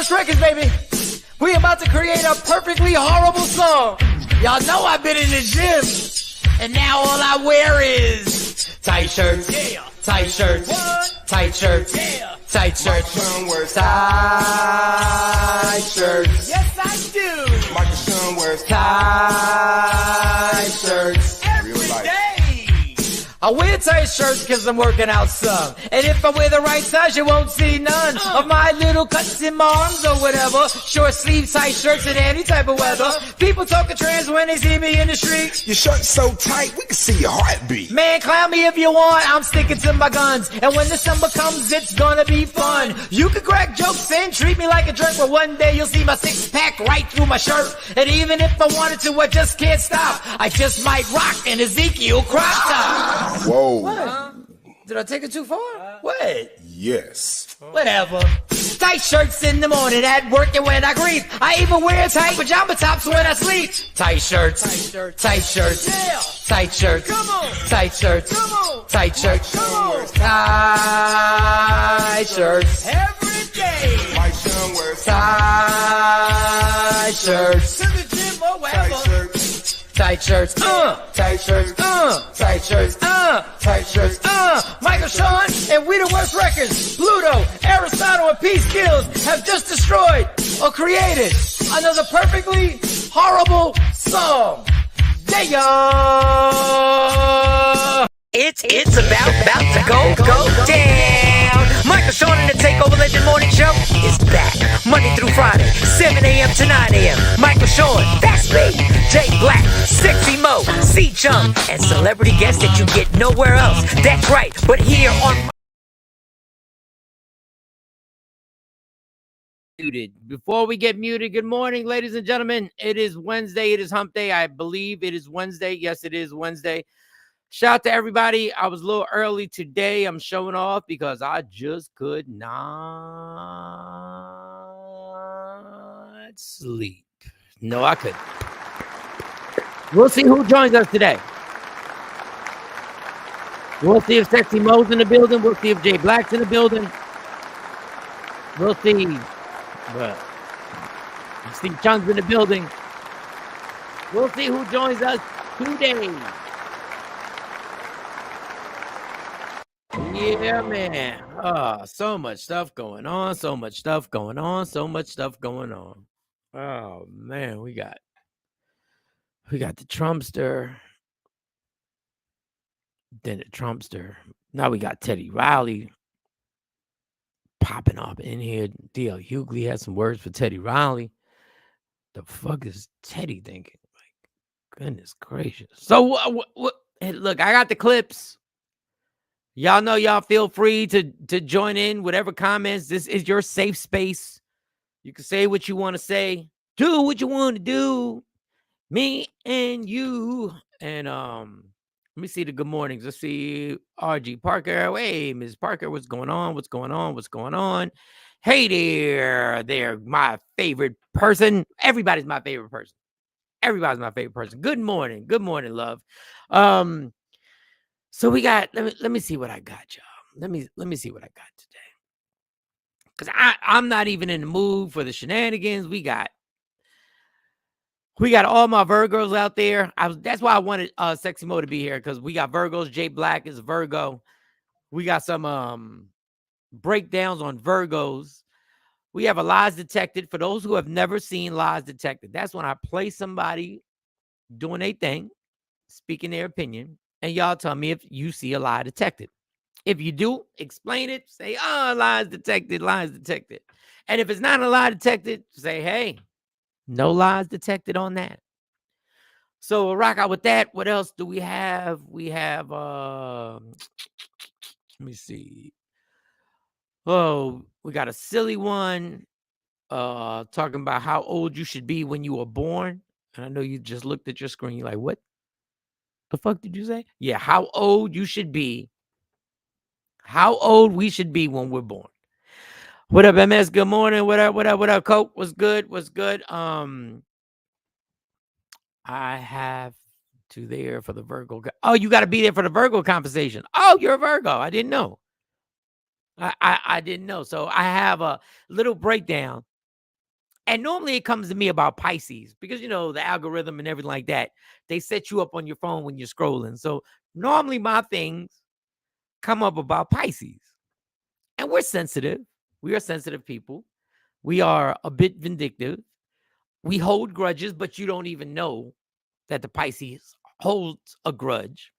Worst Records, baby. We about to create a perfectly horrible song. Y'all know I've been in the gym, and now all I wear is tight shirts, yeah. Tight shirts, what? Tight shirts, yeah. Tight shirts, Shawn wears tight shirts. Yes, I do. Michael Shawn wears tight shirts. Every day. I wear tight shirts because I'm working out some. And if I wear the right size, you won't see none of my little cuts in my arms or whatever. Short sleeve tight shirts in any type of weather. People talking trans when they see me in the street. Your shirt's so tight, we can see your heartbeat. Man, clown me if you want, I'm sticking to my guns. And when December comes, it's gonna be fun. You can crack jokes and treat me like a jerk, but one day you'll see my six-pack right through my shirt. And even if I wanted to, I just can't stop. I just might rock an Ezekiel crop top. Whoa. What? Did I take it too far? What? Yes. Whatever. Tight shirts in the morning at work and when I grieve. I even wear tight pajama tops when I sleep. Tight shirts. Tight shirts. Tight shirts. Yeah. Tight shirts. Come on. Tight shirts. Come on. Tight shirts. Come on. Tight shirts. Every day. Mike Shawn wears tight shirts. To the gym or wherever. tight shirts. Tight shirts, tight shirts, tight shirts, tight shirts, Michael Shawn and We the Worst Records, Pluto, Aristotle, and P. Skills have just destroyed or created another perfectly horrible song. Yeah. It's about to go down. Michael Shawn and the Takeover Legend Morning Show is back Monday through Friday, 7 a.m. to 9 a.m. Michael Shawn, that's me. Jay Black, Sexy Mo, C Chung, and celebrity guests that you get nowhere else. That's right, but here on Muted. Before we get muted, good morning, ladies and gentlemen. It is Wednesday. It is Hump Day. I believe it is Wednesday. Yes, it is Wednesday. Shout out to everybody. I was a little early today. I'm showing off because I just could not sleep. No, I couldn't. We'll see who joins us today. We'll see if Sexy Mo's in the building. We'll see if Jay Black's in the building. We'll see. Steve Chung's in the building. We'll see who joins us today. Yeah, man. Oh, so much stuff going on. So much stuff going on. So much stuff going on. Oh, man. We got the Trumpster. Then the Trumpster. Now we got Teddy Riley popping up in here. D.L. Hughley has some words for Teddy Riley. The fuck is Teddy thinking? Like, goodness gracious. So, what? Hey, look, I got the clips. Y'all know y'all feel free to join in, whatever comments. This is your safe space. You can say what you want to say. Do what you want to do. Me and you. And let me see the good mornings. Let's see RG Parker. Hey, Ms. Parker, what's going on? What's going on? What's going on? Hey there. They're my favorite person. Everybody's my favorite person. Everybody's my favorite person. Good morning. Good morning, love. So we got, let me see what I got, y'all. Let me see what I got today. Because I'm not even in the mood for the shenanigans. We got all my Virgos out there. That's why I wanted Sexy Mo to be here, because we got Virgos. Jay Black is Virgo. We got some breakdowns on Virgos. We have a Lies Detected. For those who have never seen Lies Detected, that's when I play somebody doing a thing, speaking their opinion, and y'all tell me if you see a lie detected. If you do, explain it. Say, oh, lies detected, lies detected. And if it's not a lie detected, say, hey, no lies detected on that. So we'll rock out with that. What else do we have? We have, let me see. Oh, we got a silly one talking about how old you should be when you were born. And I know you just looked at your screen. You're like, what the fuck did you say? Yeah, how old you should be. How old we should be when we're born. What up, MS? Good morning. What up, Coke? What's good? I have to there for the Virgo. Oh, you got to be there for the Virgo conversation. Oh, you're a Virgo. I didn't know. I didn't know. So I have a little breakdown And normally it comes to me about Pisces because, the algorithm and everything like that, they set you up on your phone when you're scrolling. So normally my things come up about Pisces. And we're sensitive. We are sensitive people. We are a bit vindictive. We hold grudges, but you don't even know that the Pisces holds a grudge.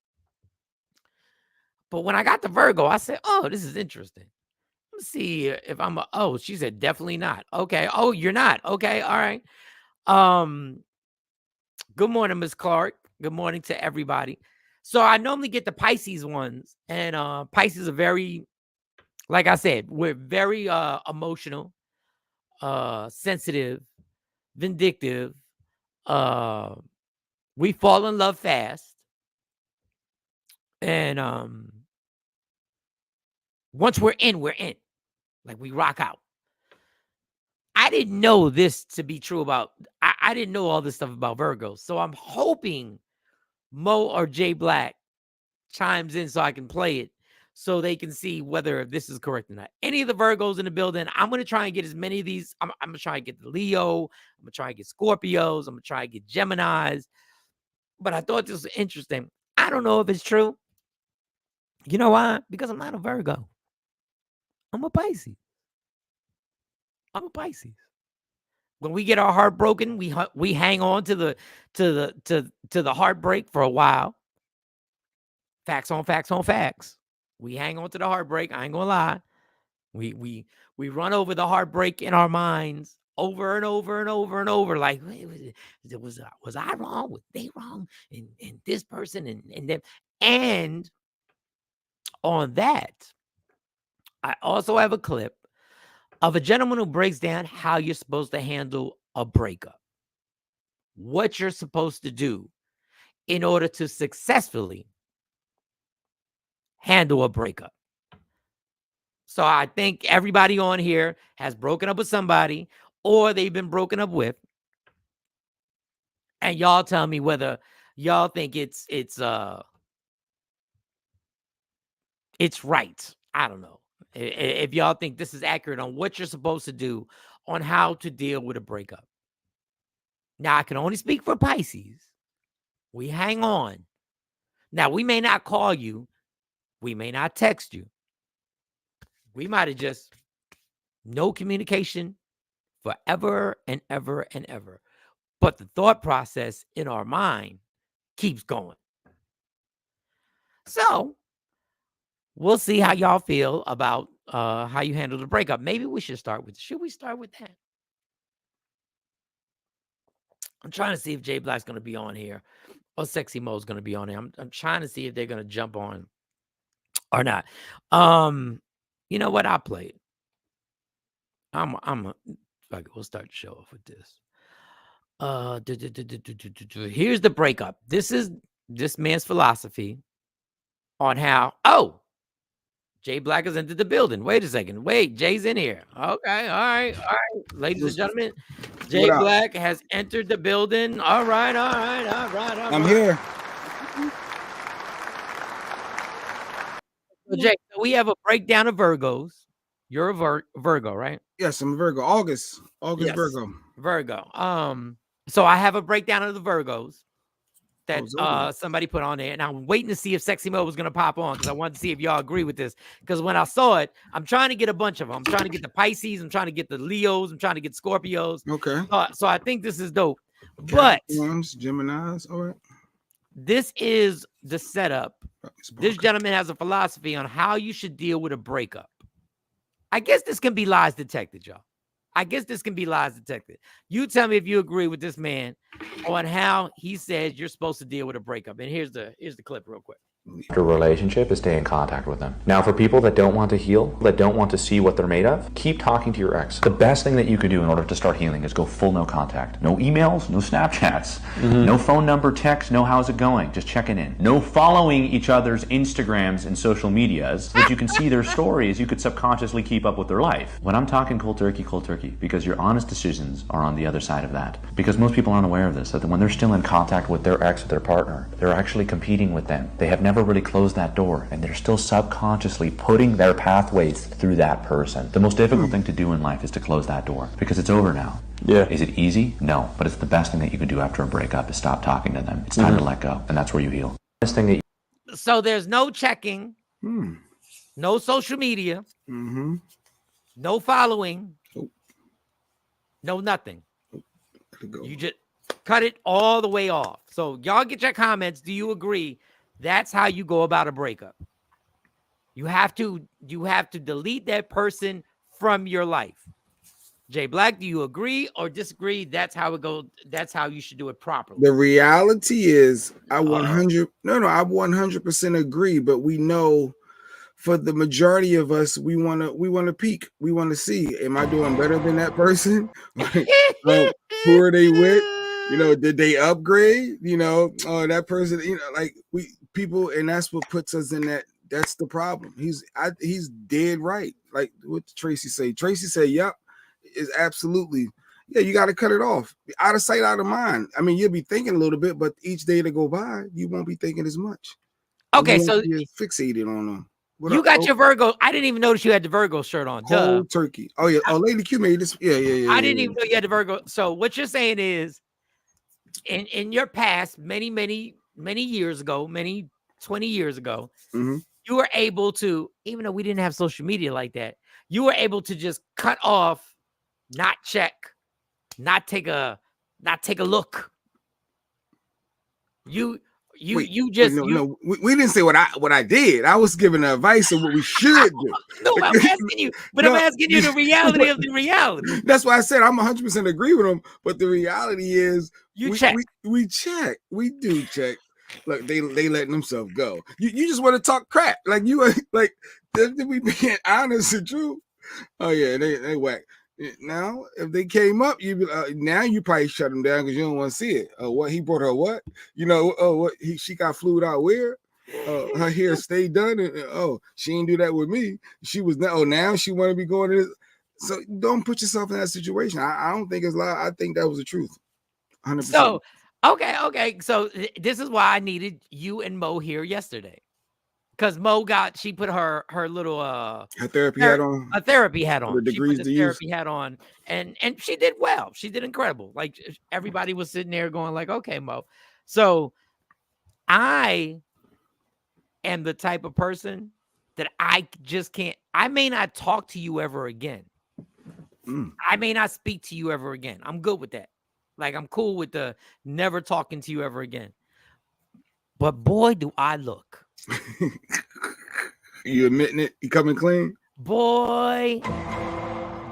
But when I got the Virgo, I said, oh, this is interesting. Let's see if she said definitely not. Okay. Oh, you're not. Okay. All right. Good morning, Miss Clark. Good morning to everybody. So I normally get the Pisces ones, and Pisces are very, like I said, we're very emotional, sensitive, vindictive. We fall in love fast, and once we're in, we're in. Like we rock out. I didn't know this to be true about. I didn't know all this stuff about Virgos, so I'm hoping Mo or Jay Black chimes in so I can play it, so they can see whether this is correct or not. Any of the Virgos in the building, I'm going to try and get as many of these. I'm going to try and get the Leo. I'm going to try and get Scorpios. I'm going to try and get Geminis. But I thought this was interesting. I don't know if it's true. You know why? Because I'm not a Virgo. I'm a Pisces. I'm a Pisces. When we get our heart broken, we hang on to the heartbreak for a while. Facts on facts on facts. We hang on to the heartbreak. I ain't gonna lie. We run over the heartbreak in our minds over and over and over and over. Like, was I wrong? Was they wrong? And this person and them. And on that, I also have a clip of a gentleman who breaks down how you're supposed to handle a breakup. What you're supposed to do in order to successfully handle a breakup. So I think everybody on here has broken up with somebody or they've been broken up with. And y'all tell me whether y'all think it's right. I don't know. If y'all think this is accurate on what you're supposed to do on how to deal with a breakup. Now, I can only speak for Pisces. We hang on. Now, we may not call you. We may not text you. We might have just no communication forever and ever and ever. But the thought process in our mind keeps going. So we'll see how y'all feel about how you handle the breakup. Maybe we should start with that? I'm trying to see if Jay Black's going to be on here or Sexy Mo's going to be on here. I'm trying to see if they're going to jump on or not. You know what? I'll play it. We'll start the show off with this. Here's the breakup. This is this man's philosophy on how. Oh, Jay Black has entered the building. Wait a second. Wait, Jay's in here. Okay, all right. Ladies and gentlemen, Jay Black has entered the building. All right. I'm here. So Jay, we have a breakdown of Virgos. You're a Virgo, right? Yes, I'm a Virgo. August, yes. Virgo. So I have a breakdown of the Virgos that somebody put on there, and I'm waiting to see if Sexy Mo was going to pop on because I wanted to see if y'all agree with this. Because when I saw it, I'm trying to get a bunch of them. I'm trying to get the Pisces. I'm trying to get the Leos. I'm trying to get Scorpios. Okay. So I think this is dope. But Geminis. All right. This is the setup. This gentleman has a philosophy on how you should deal with a breakup. I guess this can be lies detected, y'all. You tell me if you agree with this man on how he says you're supposed to deal with a breakup. And here's the clip real quick. Your relationship is stay in contact with them. Now, for people that don't want to heal, that don't want to see what they're made of, keep talking to your ex. The best thing that you could do in order to start healing is go full no contact. No emails, no Snapchats, no phone number, text, no how's it going, just checking in. No following each other's Instagrams and social medias so that you can see their stories, you could subconsciously keep up with their life. When I'm talking cold turkey, because your honest decisions are on the other side of that. Because most people aren't aware of this, that when they're still in contact with their ex or their partner, they're actually competing with them. They have never never really close that door, and they're still subconsciously putting their pathways through that person. The most difficult thing to do in life is to close that door, because it's over now. Yeah. Is it easy? No, but it's the best thing that you can do after a breakup is stop talking to them. It's time to let go, and that's where you heal. Best thing that So there's no checking, no social media, no following, no nothing. You just cut it all the way off. So y'all get your comments. Do you agree that's how you go about a breakup? You have to delete that person from your life. Jay Black, do you agree or disagree? That's how it goes. That's how you should do it properly. The reality is, I 100% agree. But we know, for the majority of us, we want to peek. We want to see, am I doing better than that person? Who are they with? You know, did they upgrade? You know, that person. You know, like people, and that's what puts us in that. That's the problem. He's dead right. Like what Tracy say. Tracy said, "Yep." Is absolutely, yeah, you got to cut it off. Out of sight, out of mind. I mean, you'll be thinking a little bit, but each day to go by, you won't be thinking as much. Okay, so you're fixated on them. You got your Virgo. I didn't even notice you had the Virgo shirt on. Cold turkey. Oh yeah. Oh, Lady Q made this. Yeah. I didn't even know you had the Virgo. So what you're saying is, in your past, many years ago, 20 years ago, you were able to, even though we didn't have social media like that, you were able to just cut off. Not check, not take a look. We didn't say what I did. I was giving advice of what we should do. No, I'm asking you, but I'm asking you the reality of the reality. That's why I said I'm 100% agree with him. But the reality is, we check. We check. We do check. Look, they letting themselves go. You just want to talk crap, like you like. We being honest and true. Oh yeah, they whack. Now, if they came up, now you probably shut them down because you don't want to see it. What he brought her? What she got flued out where? Her hair stayed done. And, she didn't do that with me. She was now she want to be going to this. So don't put yourself in that situation. I don't think it's lie. I think that was the truth. 100%. So okay. So this is why I needed you and Mo here yesterday. Because Mo she put her little her therapy hat on. A therapy hat on. The degrees she put the therapy hat on, and she did well. She did incredible. Like everybody was sitting there going like, "Okay, Mo." So I am the type of person that I just can't. I may not talk to you ever again. I may not speak to you ever again. I'm good with that. Like I'm cool with the never talking to you ever again. But boy, do I look. You admitting it? You coming clean? Boy.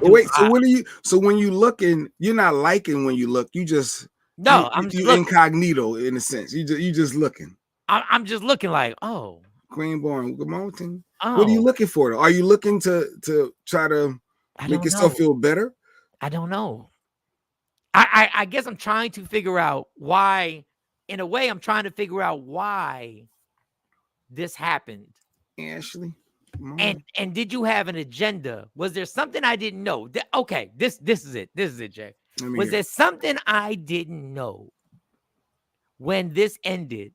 Wait, so when are you? So when you looking, you're not liking when you look. You just I'm just incognito in a sense. You just looking. I'm just looking like, oh, Queenborn, good morning. Oh. What are you looking for? Are you looking to try to make yourself feel better? I don't know. I guess I'm trying to figure out why. In a way, I'm trying to figure out why this happened. Ashley, and did you have an agenda? Was there something I didn't know? Okay, this is it. This is it, Jay. Was there something I didn't know when this ended?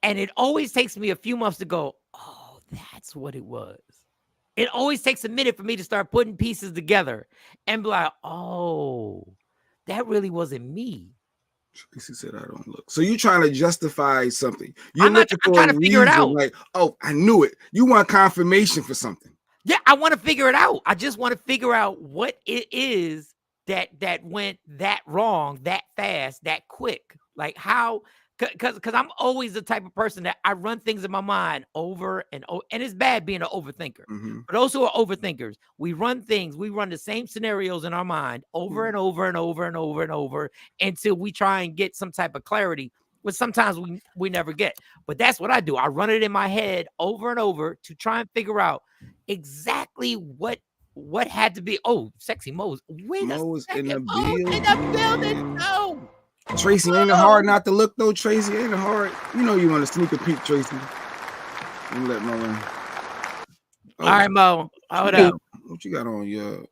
And it always takes me a few months to go, oh, that's what it was. It always takes a minute for me to start putting pieces together and be like, oh, that really wasn't me. Tracy said, I don't look. So you're trying to justify something. I'm trying to figure it out. Like, oh, I knew it. You want confirmation for something. Yeah, I want to figure it out. I just want to figure out what it is that went that wrong, that fast, that quick. Like how, because I'm always the type of person that I run things in my mind over and over. And it's bad being an overthinker. For those who are overthinkers, we run the same scenarios in our mind over and over and over and over and over until we try and get some type of clarity, which sometimes we never get. But that's what I do. I run it in my head over and over to try and figure out exactly what had to be. Oh, sexy Mo's. Wait Mo's a second. in the building. No. Tracy, ain't it hard not to look though, Tracy? Ain't it hard? You know you want to sneak a peek, Tracy. And let Mo in. All right, Mo. Hold up. What you got on your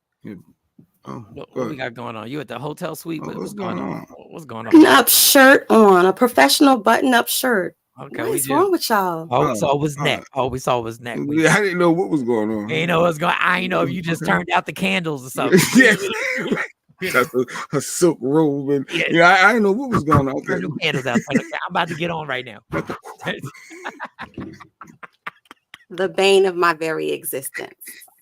what we got going on? You at the hotel suite? What's going on? What's going on? Button-up shirt on, a professional button-up shirt. Okay, What we is just wrong with y'all? all we saw was all neck. right. All we saw was neck. Yeah, I didn't know what was going on. You know what's going. I ain't know if you just Okay. turned out the candles or something. Yeah. You know, That's a silk robe, and yeah, yeah, I didn't know what was going on. turn the candles out. I'm about to get on right now. The bane of my very existence.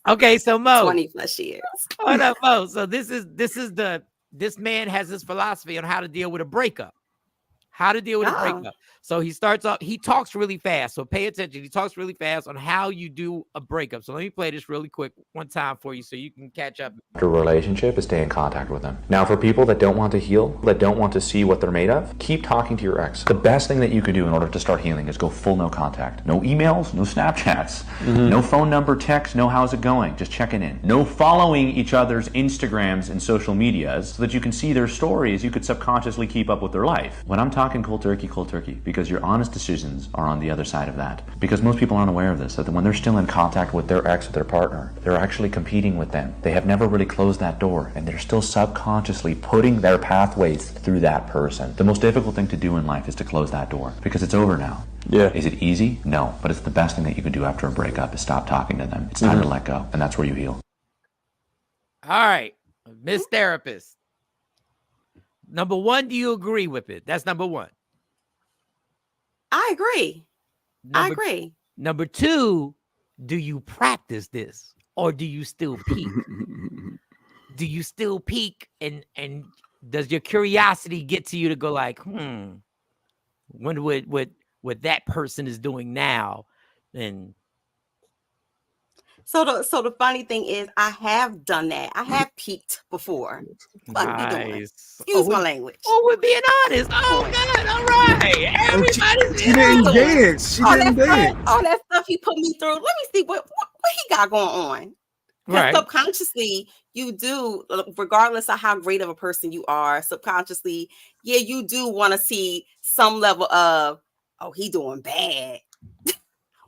Okay, so Mo, 20 plus years. hold up, Mo. So this man has his philosophy on how to deal with a breakup. How to deal with a Oh, breakup. So he starts off, he talks really fast. So pay attention. He talks really fast on how you do a breakup. So let me play this really quick one time for you so you can catch up. After a relationship is stay in contact with them. Now, for people that don't want to heal, that don't want to see what they're made of, keep talking to your ex. The best thing that you could do in order to start healing is go full no contact. No emails, no Snapchats, no phone number, text, no how's it going, just checking in. No following each other's Instagrams and social medias so that you can see their stories, you could subconsciously keep up with their life. When I'm talking cold turkey, because your honest decisions are on the other side of that. Because most people aren't aware of this, that when they're still in contact with their ex or their partner, they're actually competing with them. They have never really closed that door, and they're still subconsciously putting their pathways through that person. The most difficult thing to do in life is to close that door, because it's over now. Yeah. Is it easy? No, but it's the best thing that you can do after a breakup is stop talking to them. It's time to let go, and that's where you heal. All right, Miss Therapist. Number one, do you agree with it? That's number one. I agree. I agree. Number two, do you practice this or do you still peak? Do you still peak and does your curiosity get to you to go like, wonder what that person is doing now? And So the funny thing is, I have done that. I have peaked before. What you doing? nice. Excuse my language. Oh, we're being honest. Oh, good. All right. Everybody's She didn't dance. She all didn't that dance. stuff, all that stuff he put me through. Let me see what he got going on. Because right. subconsciously, you do, regardless of how great of a person you are, subconsciously, yeah, you do want to see some level of, oh, he doing bad.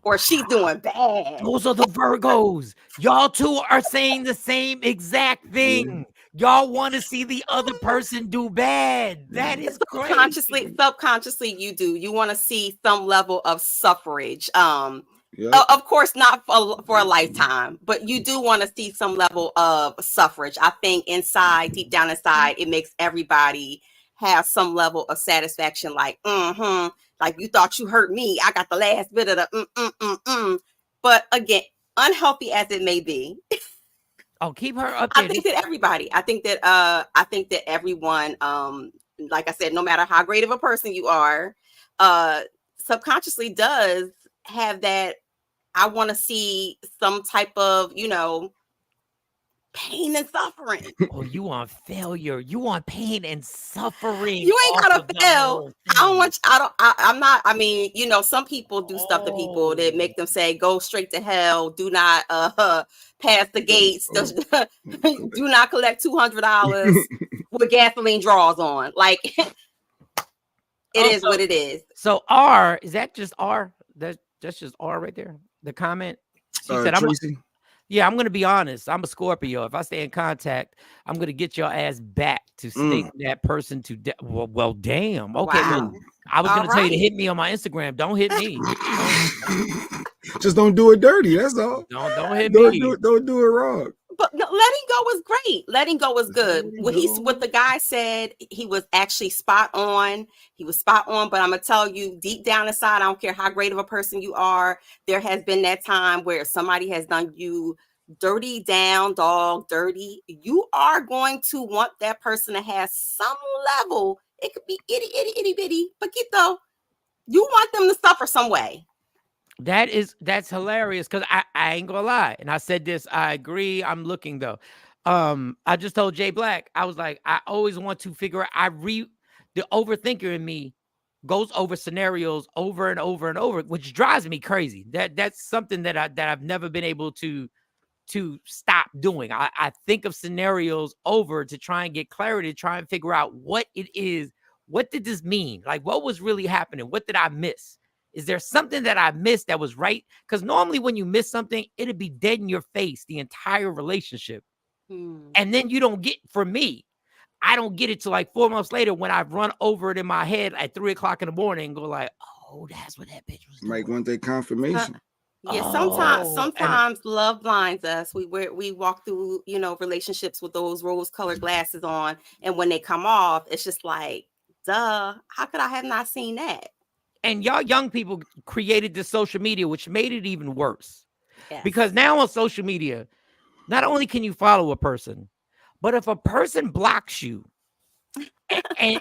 Or she's doing bad. Those are the Virgos. Y'all two are saying the same exact thing. Y'all want to see the other person do bad. That is crazy. Subconsciously, you do. You want to see some level of suffrage. Yep. Of course, not for a lifetime, but you do want to see some level of suffrage. I think inside, deep down inside, it makes everybody have some level of satisfaction. Like, like you thought you hurt me. I got the last bit of the But again, unhealthy as it may be, Oh, keep her up I there. think that everybody, I think that everyone, like I said, no matter how great of a person you are, subconsciously does have that. I want to see some type of, pain and suffering. Oh, you want failure. You want pain and suffering. You ain't off gotta of the fail. whole I don't thing. want. I'm not. I mean, some people do stuff to people that make them say, "Go straight to hell. Do not pass the gates. Do not collect $200 with gasoline draws on." Like, it is what it is. So R, is that just R? That's just R right there. The comment. She said, Tracy. I'm going to be honest. I'm a Scorpio. If I stay in contact, I'm going to get your ass back to sting that person to death. Well, damn. Okay. Wow. Well, I was going to tell you to hit me on my Instagram. Don't hit me. Just don't do it dirty. That's all. Don't hit me. Don't do it wrong. But no, letting go was great. Letting go was good. What the guy said, he was actually spot on. He was spot on. But I'm gonna tell you, deep down inside, I don't care how great of a person you are. There has been that time where somebody has done you dirty, down, dog, dirty. You are going to want that person to have some level. It could be itty bitty, but though, you want them to suffer some way. That's hilarious because I ain't gonna lie, and I said this. I agree. I'm looking though. I just told Jay Black, I was like, I always want to figure out. The overthinker in me goes over scenarios over and over and over, which drives me crazy. That's something that I've never been able to stop doing. I think of scenarios over to try and get clarity, to try and figure out what it is. What did this mean? Like, what was really happening? What did I miss? Is there something that I missed that was right? Because normally when you miss something, it'd be dead in your face, the entire relationship. And then you don't get, for me, I don't get it till like 4 months later when I run over it in my head at 3 o'clock in the morning and go like, Oh, that's what that bitch was Mike doing. want their confirmation. Yeah, Oh, and sometimes love blinds us. We walk through, relationships with those rose-colored glasses on, and when they come off, it's just like, duh, how could I have not seen that? y'all young people created this social media, which made it even worse. Yes. Because now on social media, not only can you follow a person, but if a person blocks you, and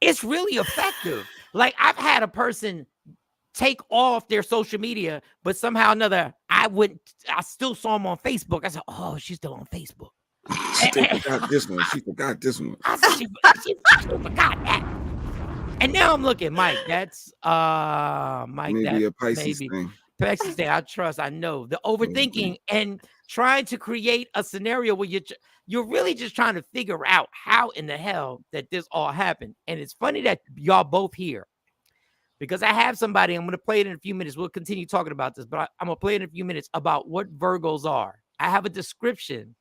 it's really effective. Like I've had a person take off their social media, but somehow or another, I still saw him on Facebook. I said, "Oh, she's still on Facebook." She forgot this one. She forgot this one. I said, she forgot that. And now I'm looking, Mike. That's Mike. Maybe That's a Pisces maybe thing. Pisces thing. I trust. I know the overthinking and trying to create a scenario where you're really just trying to figure out how in the hell that this all happened. And it's funny that y'all both here, because I have somebody. I'm going to play it in a few minutes. We'll continue talking about this, but I'm going to play it in a few minutes about what Virgos are. I have a description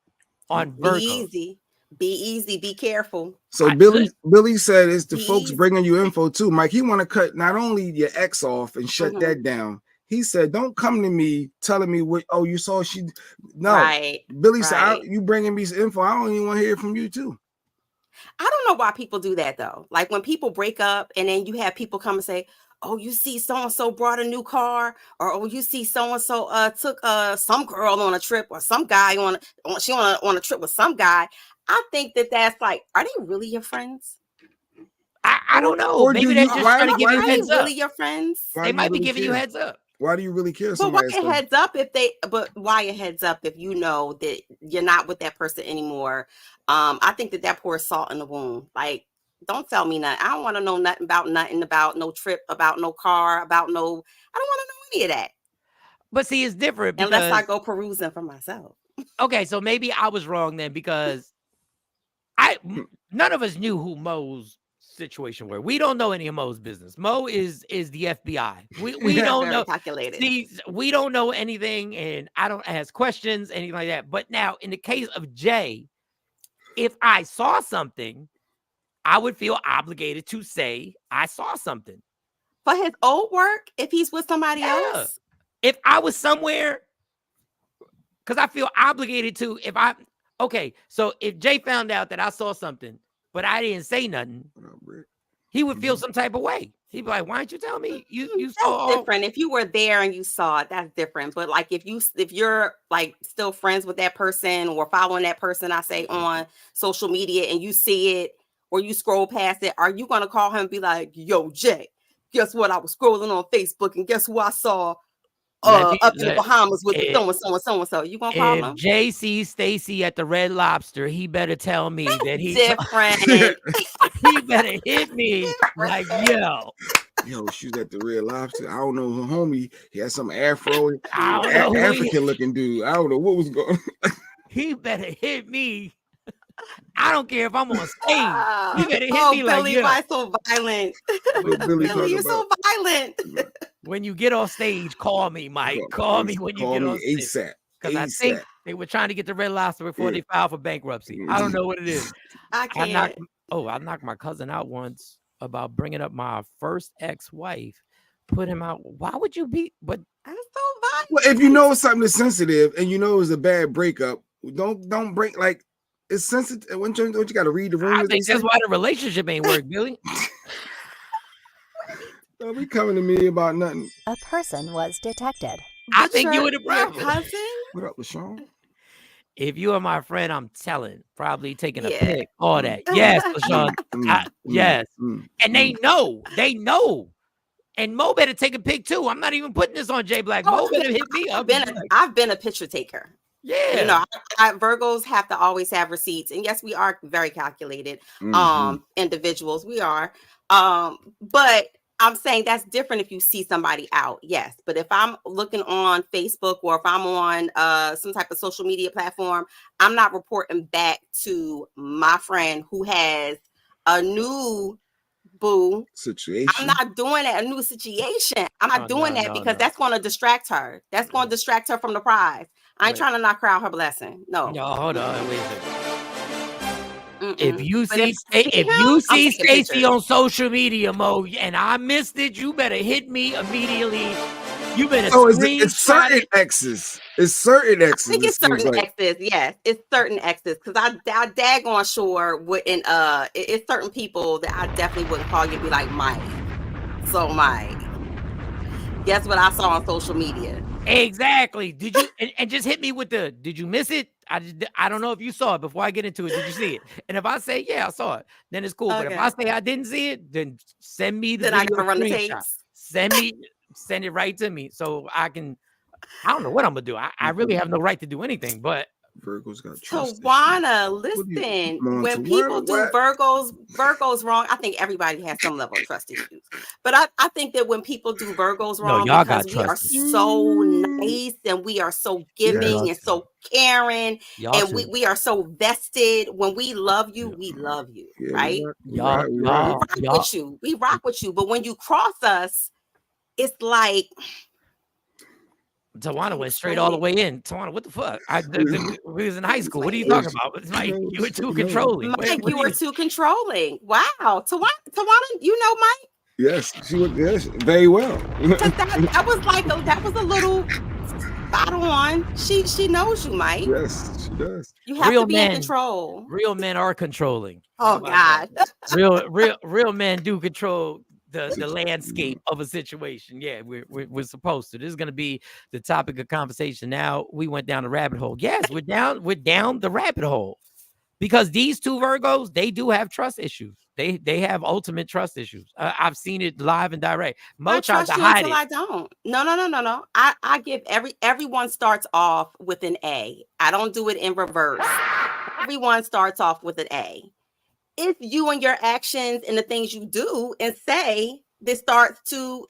on Be Virgos. easy. Be easy. Be careful. So Billy said it's the folks bringing you info too. Mike, he want to cut not only your ex off and shut that down. He said, "Don't come to me telling me what. Oh, you saw she." No, right. Billy said, "You bringing me some info. I don't even want to hear from you too." I don't know why people do that though. Like when people break up and then you have people come and say, "Oh, you see so and so brought a new car," or "Oh, you see so and so took some girl on a trip, or some guy on a trip with some guy." I think that's like, are they really your friends? I don't know. Or maybe they're just trying to give you heads up. Really your friends? They might be giving you heads up. Why do you really care? But why a heads up but why a heads up if you know that you're not with that person anymore? I think that pours salt in the wound. Like, don't tell me nothing. I don't want to know nothing about no trip, about no car, I don't want to know any of that. But see, it's different because unless I go perusing for myself. Okay, so maybe I was wrong then, because none of us knew who Mo's situation were. We don't know any of Mo's business. Mo is the FBI. We don't know. Calculated. See, we don't know anything, and I don't ask questions, anything like that. But now, in the case of Jay, if I saw something, I would feel obligated to say I saw something. For his old work, if he's with somebody else? If I was somewhere, because I feel obligated to, okay, so if Jay found out that I saw something, but I didn't say nothing, he would feel some type of way. He'd be like, "Why didn't you tell me? You saw." That's different. If you were there and you saw it, that's different. But like if you're like still friends with that person or following that person, I say on social media, and you see it or you scroll past it, are you gonna call him and be like, "Yo, Jay, guess what? I was scrolling on Facebook and guess who I saw up in the Bahamas with so and so and so and so"? You gonna call him? If Jay sees Stacy at the Red Lobster, he better tell me that he's different. He better hit me like, yo, she was at the Red Lobster. I don't know her homie. He had some Afro, African looking dude. I don't know what was going on. He better hit me. I don't care if I'm on stage. You better hit me Billy, like, yo. why so violent? Billy, you're so violent. When you get on stage, call me, Mike. Call me when you get on stage. ASAP. Because I think they were trying to get the Red Lobster before they filed for bankruptcy. I don't know what it is. I can't. I knocked my cousin out once about bringing up my first ex-wife. Put him out. Why would you be? But that's so violent. Well, if you know something is sensitive and you know it was a bad breakup, don't break. Like, it's sensitive. Don't you got to read the room? I think that's why the relationship ain't work, Billy. Don't be coming to me about nothing. A person was detected. I think you were the problem. Cousin? What up, LaShawn? If you are my friend, I'm telling. Probably taking a pic. All that. Yes, LaShawn. Yes. And they know. They know. And Mo better take a pic too. I'm not even putting this on J Black. Mo better hit me up. I've been a picture taker. Yeah. You know, Virgos have to always have receipts. And yes, we are very calculated individuals. We are. But I'm saying that's different if you see somebody out. Yes. But if I'm looking on Facebook or if I'm on some type of social media platform, I'm not reporting back to my friend who has a new boo situation. I'm not doing that. A new situation. I'm not doing that because that's going to distract her. That's going to distract her from the prize. I ain't trying to knock her out her blessing. No. No, hold on. Wait a If you But if see I see if him, you I'm see taking Stacey pictures. on social media, Mo, and I missed it, you better hit me immediately. You better So it's screenshot certain it. exes. It's certain I exes. think It it's seems certain like exes. Yes, it's certain exes because I daggone sure wouldn't. It's certain people that I definitely wouldn't call you and be like Mike. So Mike, guess what I saw on social media? Exactly. Did you and just hit me with the did you miss it? I don't know if you saw it before I get into it. Did you see it? And if I say, yeah, I saw it, then it's cool. But if I Okay. say I didn't see it, then send me the Then I video gotta run the screenshot. tapes. Send it right to me so I can. I don't know what I'm gonna do. I really have no right to do anything, but Virgo's got trust issues. Tawana, What do you listen, come on, when people Tawana? do What? Virgos wrong, I think everybody has some level of trust issues. But I think that when people do Virgos no, wrong, y'all got because we are trust issues. so nice and we are so Yes. giving and so caring Y'all and too. we are so vested. When we love you, we love you, Yeah, right? Y'all, we We right. rock with you. We rock with you. But when you cross us, it's like Tawana went straight explain all the it. way in. Tawana, what the fuck? We was in high school. What are you Explain talking it. about? It's like No, you were too no. controlling. Mike, What you do were you? too controlling. Wow. Tawana, you know Mike? Yes, she would. Yes, very well. Because that was a little spot on. She knows you, Mike. Yes, she does. You have Real to be in men, control. real men are controlling. How Oh about that? God. Real men do control the landscape of a situation. Yeah, we're supposed to. This is gonna be the topic of conversation. Now we went down the rabbit hole. Yes, we're down the rabbit hole. Because these two Virgos, they do have trust issues. They have ultimate trust issues. I've seen it live and direct. I Mo tried to trust you hide until it. I don't. No. I give everyone starts off with an A. I don't do it in reverse. Everyone starts off with an A. If you and your actions and the things you do and say, this starts to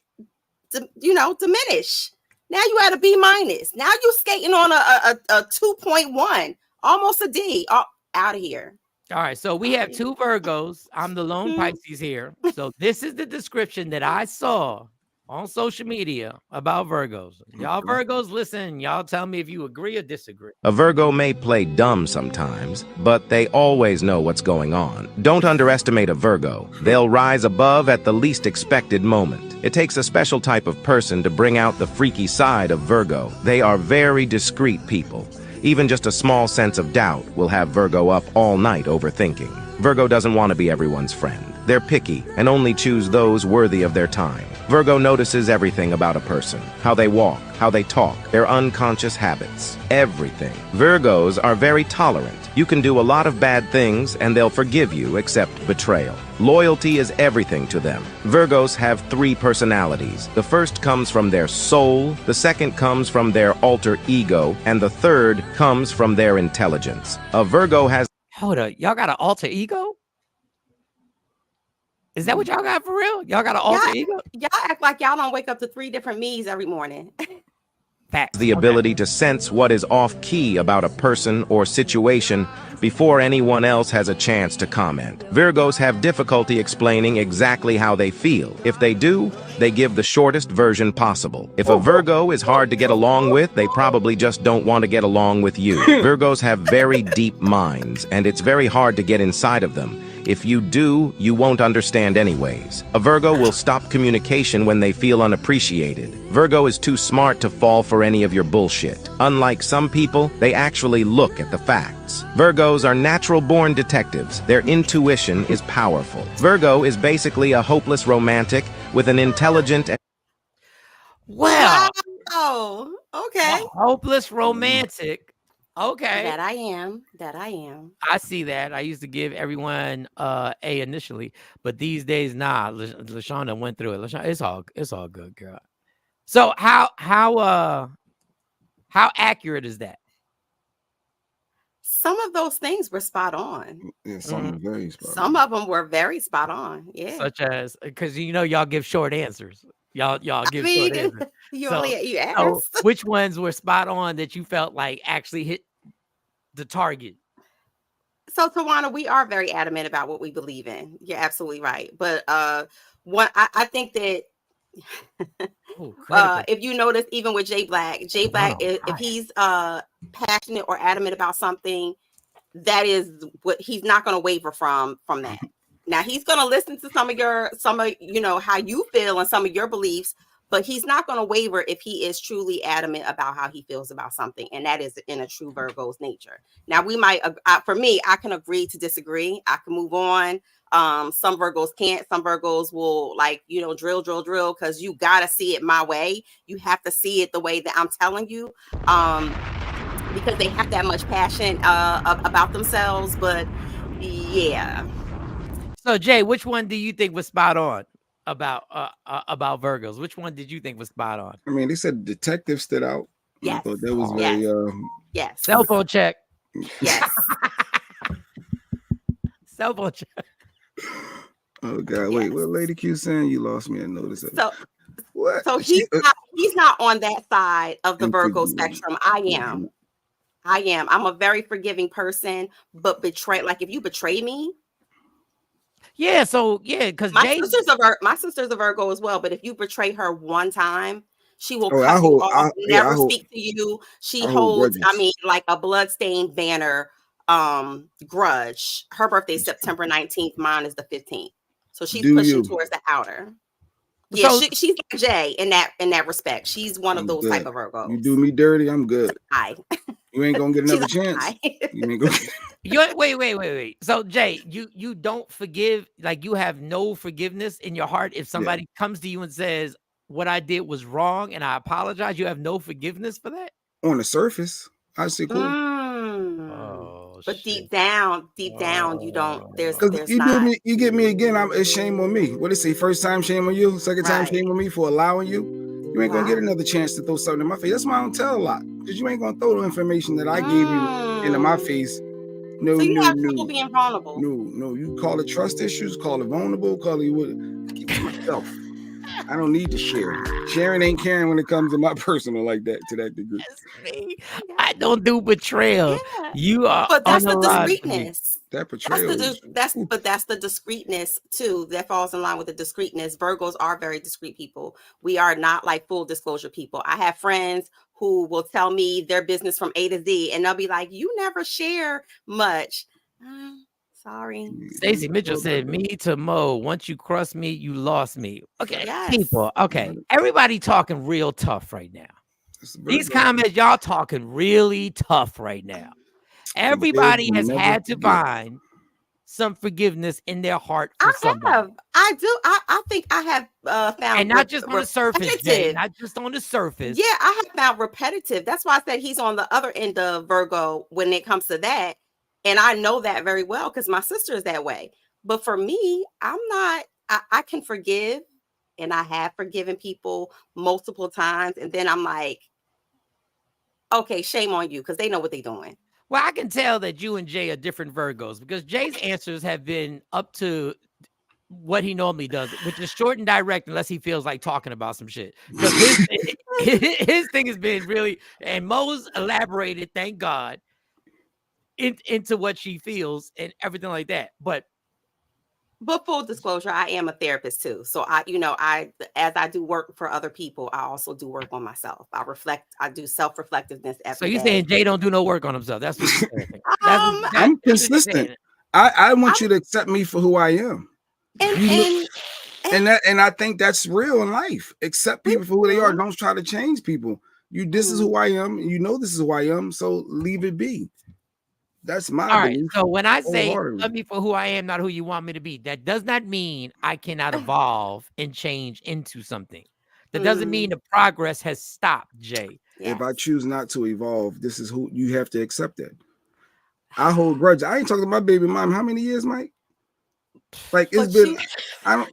diminish. Now you at a B minus. Now you skating on a 2.1, almost a D. Out of here. All right, so we have two Virgos. I'm the lone Hmm. Pisces here. So this is the description that I saw on social media about Virgos. Y'all Virgos, listen, y'all tell me if you agree or disagree. A Virgo may play dumb sometimes, but they always know what's going on. Don't underestimate a Virgo. They'll rise above at the least expected moment. It takes a special type of person to bring out the freaky side of Virgo. They are very discreet people. Even just a small sense of doubt will have Virgo up all night overthinking. Virgo doesn't want to be everyone's friend. They're picky and only choose those worthy of their time. Virgo notices everything about a person, how they walk, how they talk, their unconscious habits, everything. Virgos are very tolerant. You can do a lot of bad things and they'll forgive you except betrayal. Loyalty is everything to them. Virgos have 3 personalities. The first comes from their soul, the second comes from their alter ego, and the third comes from their intelligence. A Virgo has Hold up, y'all got an alter ego? Is that what y'all got for real? Y'all got an alter ego? Y'all act like y'all don't wake up to 3 different me's every morning. Facts. the ability to sense what is off-key about a person or situation before anyone else has a chance to comment. Virgos have difficulty explaining exactly how they feel. If they do, they give the shortest version possible. If a Virgo is hard to get along with, they probably just don't want to get along with you. Virgos have very deep minds, and it's very hard to get inside of them. If you do, you won't understand anyways. A Virgo will stop communication when they feel unappreciated. Virgo is too smart to fall for any of your bullshit. Unlike some people, they actually look at the facts. Virgos are natural-born detectives. Their intuition is powerful. Virgo is basically a hopeless romantic with an intelligent and Well, Oh, okay. a hopeless romantic. Okay. That I am. I see that. I used to give everyone A initially, but these days, nah. LaShonda went through it. LaShonda, it's all good, girl. So how accurate is that? Some of those things were spot on. Yeah, something very spot Some of them were very spot on. Yeah. Such as because y'all give short answers. Y'all give short answers. You So, you asked. so which ones were spot on that you felt like actually hit the target? So Tawana, we are very adamant about what we believe in. You're absolutely right. But I think that if you notice, even with Jay Black, if he's passionate or adamant about something, that is what he's not going to waver from that. Now he's going to listen to some of how you feel and some of your beliefs, but he's not going to waver if he is truly adamant about how he feels about something, and that is in a true Virgo's nature. Now we might, for me, I can agree to disagree. I can move on. Some Virgos can't. Some Virgos will drill because you got to see it my way. You have to see it the way that I'm telling you. Because they have that much passion about themselves. But yeah. So Jay, which one do you think was spot on about Virgos? Which one did you think was spot on? I mean, they said detective stood out. Yes. I thought that was very yes. Cell phone check. Yes. Cell phone check. Oh God! Wait, what Lady Q saying? You lost me. I noticed that. So what? So he's not on that side of the Virgo spectrum. I am. I'm a very forgiving person, but if you betray me. Yeah, so because my sister's a Virgo as well, but if you betray her one time, she will cut you off, never speak to you. She holds, like a bloodstained banner grudge. Her birthday's September 19th, mine is the 15th. So she's pushing towards the outer. Yeah, so, she's like Jay in that respect. She's one of those type of Virgos. You do me dirty, I'm good. You ain't gonna get another chance. You ain't gonna. Wait. So Jay, you don't forgive, like you have no forgiveness in your heart if somebody comes to you and says what I did was wrong and I apologize. You have no forgiveness for that? On the surface, I say cool. But deep down, you don't. There's you get me again. It's shame on me. What they say? First time shame on you. Second time shame on me for allowing you. You ain't gonna get another chance to throw something in my face. That's why I don't tell a lot, because you ain't gonna throw the information that I gave you into my face. No, so you have trouble being vulnerable. No. You call it trust issues. Call it vulnerable. Call it what? Keep it to myself. I don't need to share. Sharing ain't caring when it comes to my personal like that, to that degree. I don't do betrayal. Yeah. You are, but that's the discreetness. That betrayal. That's the discreetness too. That falls in line with the discreetness. Virgos are very discreet people. We are not like full disclosure people. I have friends who will tell me their business from A to Z, and they'll be like, "You never share much." Sorry. Stacey Mitchell said, "Me to Mo. Once you cross me, you lost me." Okay, people. Okay, everybody talking real tough right now. These comments, y'all talking really tough right now. Everybody has had to find some forgiveness in their heart for somebody. I do. I think I have found, and not just on the surface, Jay, not just on the surface. Yeah, I have found repetitive. That's why I said he's on the other end of Virgo when it comes to that. And I know that very well because my sister is that way. But for me, I'm not. I can forgive, and I have forgiven people multiple times. And then I'm like, okay, shame on you, because they know what they're doing. Well, I can tell that you and Jay are different Virgos, because Jay's answers have been up to what he normally does, which is short and direct, unless he feels like talking about some shit. Because his thing has been really, and Mo's elaborated, thank God, into what she feels and everything like that. But full disclosure, I am a therapist too. So as I do work for other people, I also do work on myself. I do self-reflectiveness every day. So you're saying Jay don't do no work on himself? That's what you're saying. I'm consistent. I want you to accept me for who I am. And I think that's real in life. Accept people for who they are. Don't try to change people. This is who I am. You know this is who I am. So leave it be. That's my belief. So when I say love me for who I am, not who you want me to be, that does not mean I cannot evolve and change into something. That doesn't mean the progress has stopped, Jay. Yes. If I choose not to evolve, this is who you have to accept that. I hold grudge. I ain't talking to my baby mom. How many years, Mike? Like it's been. I don't.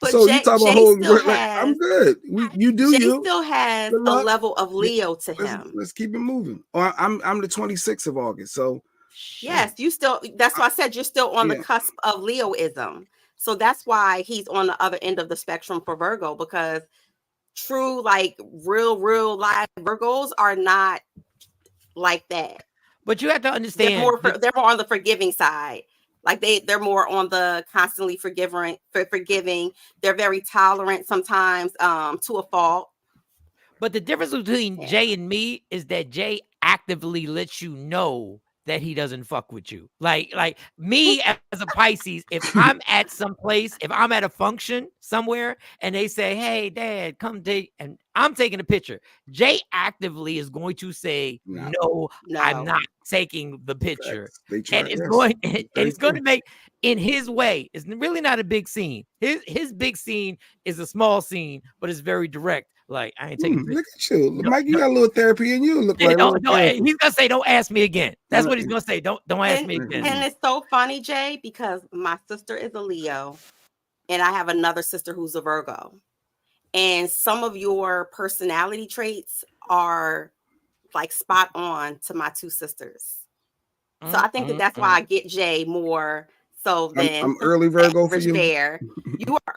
But so Jay, you talk about holding grudge? Like, I'm good. You do. Jay you still has a level of Leo to him. Let's keep it moving. I'm the 26th of August, so. Yes, you still. That's why I said you're still on the cusp of Leoism. So that's why he's on the other end of the spectrum for Virgo, because true, like real life Virgos are not like that. But you have to understand, they're more on the forgiving side. Like they're more on the constantly forgiving. They're very tolerant sometimes to a fault. But the difference between Jay and me is that Jay actively lets you know that he doesn't fuck with you. Like me as a Pisces, if I'm at some place, if I'm at a function somewhere and they say, "Hey, Dad, come take," and I'm taking a picture, Jay actively is going to say, Nah. "No, I'm No. not taking the picture," Facts. They try. and it's Yes. going and Very it's going true. to make in his way. It's really not a big scene. His big scene is a small scene, but it's very direct. Like, I ain't taking a picture. Look at you, No, Mike. You no, got a little therapy in you. Look yeah, like a little don't, therapy. he's gonna say, "Don't ask me again." That's what he's Mm. gonna say. Don't ask me again. And it's so funny, Jay, because my sister is a Leo and I have another sister who's a Virgo. And some of your personality traits are like spot on to my two sisters. So I think that that's why I get Jay more so than I'm early Virgo for average you. bear.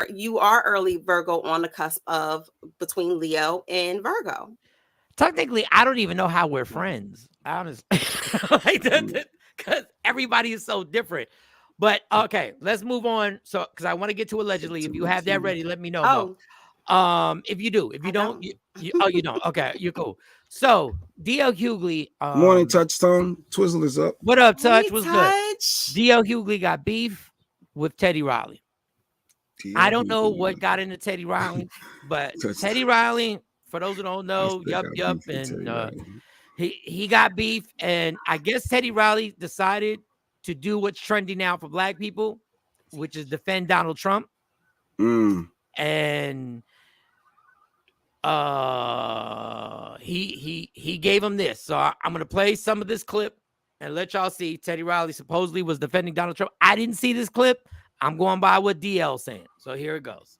You are early Virgo on the cusp of between Leo and Virgo. Technically, I don't even know how we're friends. Honestly, like because everybody is so different. But okay, let's move on. So, because I want to get to allegedly. If you have that ready, let me know, Mo. If you do, if you don't, you don't. Okay, you're cool. So, DL Hughley. Morning, Touchstone. Twizzle is up. What up, Hey, Touch? What's good? DL Hughley got beef with Teddy Riley. I don't know what got into Teddy Riley, but Teddy Riley, for those who don't know, yup, and he got beef, and I guess Teddy Riley decided to do what's trending now for black people, which is defend Donald Trump, and he gave him this. So I'm gonna play some of this clip and let y'all see. Teddy Riley supposedly was defending Donald Trump. I didn't see this clip. I'm going by what DL's saying. So here it goes.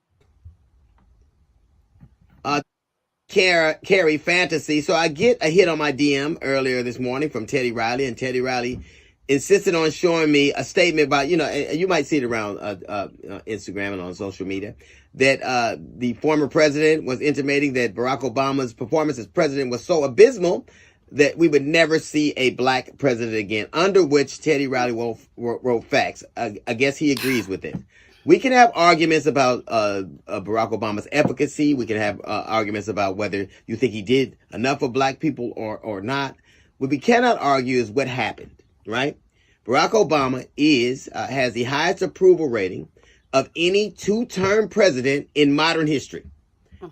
Carry fantasy. So I get a hit on my DM earlier this morning from Teddy Riley, and Teddy Riley insisted on showing me a statement about, you might see it around Instagram and on social media, that the former president was intimating that Barack Obama's performance as president was so abysmal that we would never see a black president again, under which Teddy Riley wrote facts. I guess he agrees with it. We can have arguments about Barack Obama's efficacy. We can have arguments about whether you think he did enough for black people or not. What we cannot argue is what happened, right? Barack Obama has the highest approval rating of any two-term president in modern history.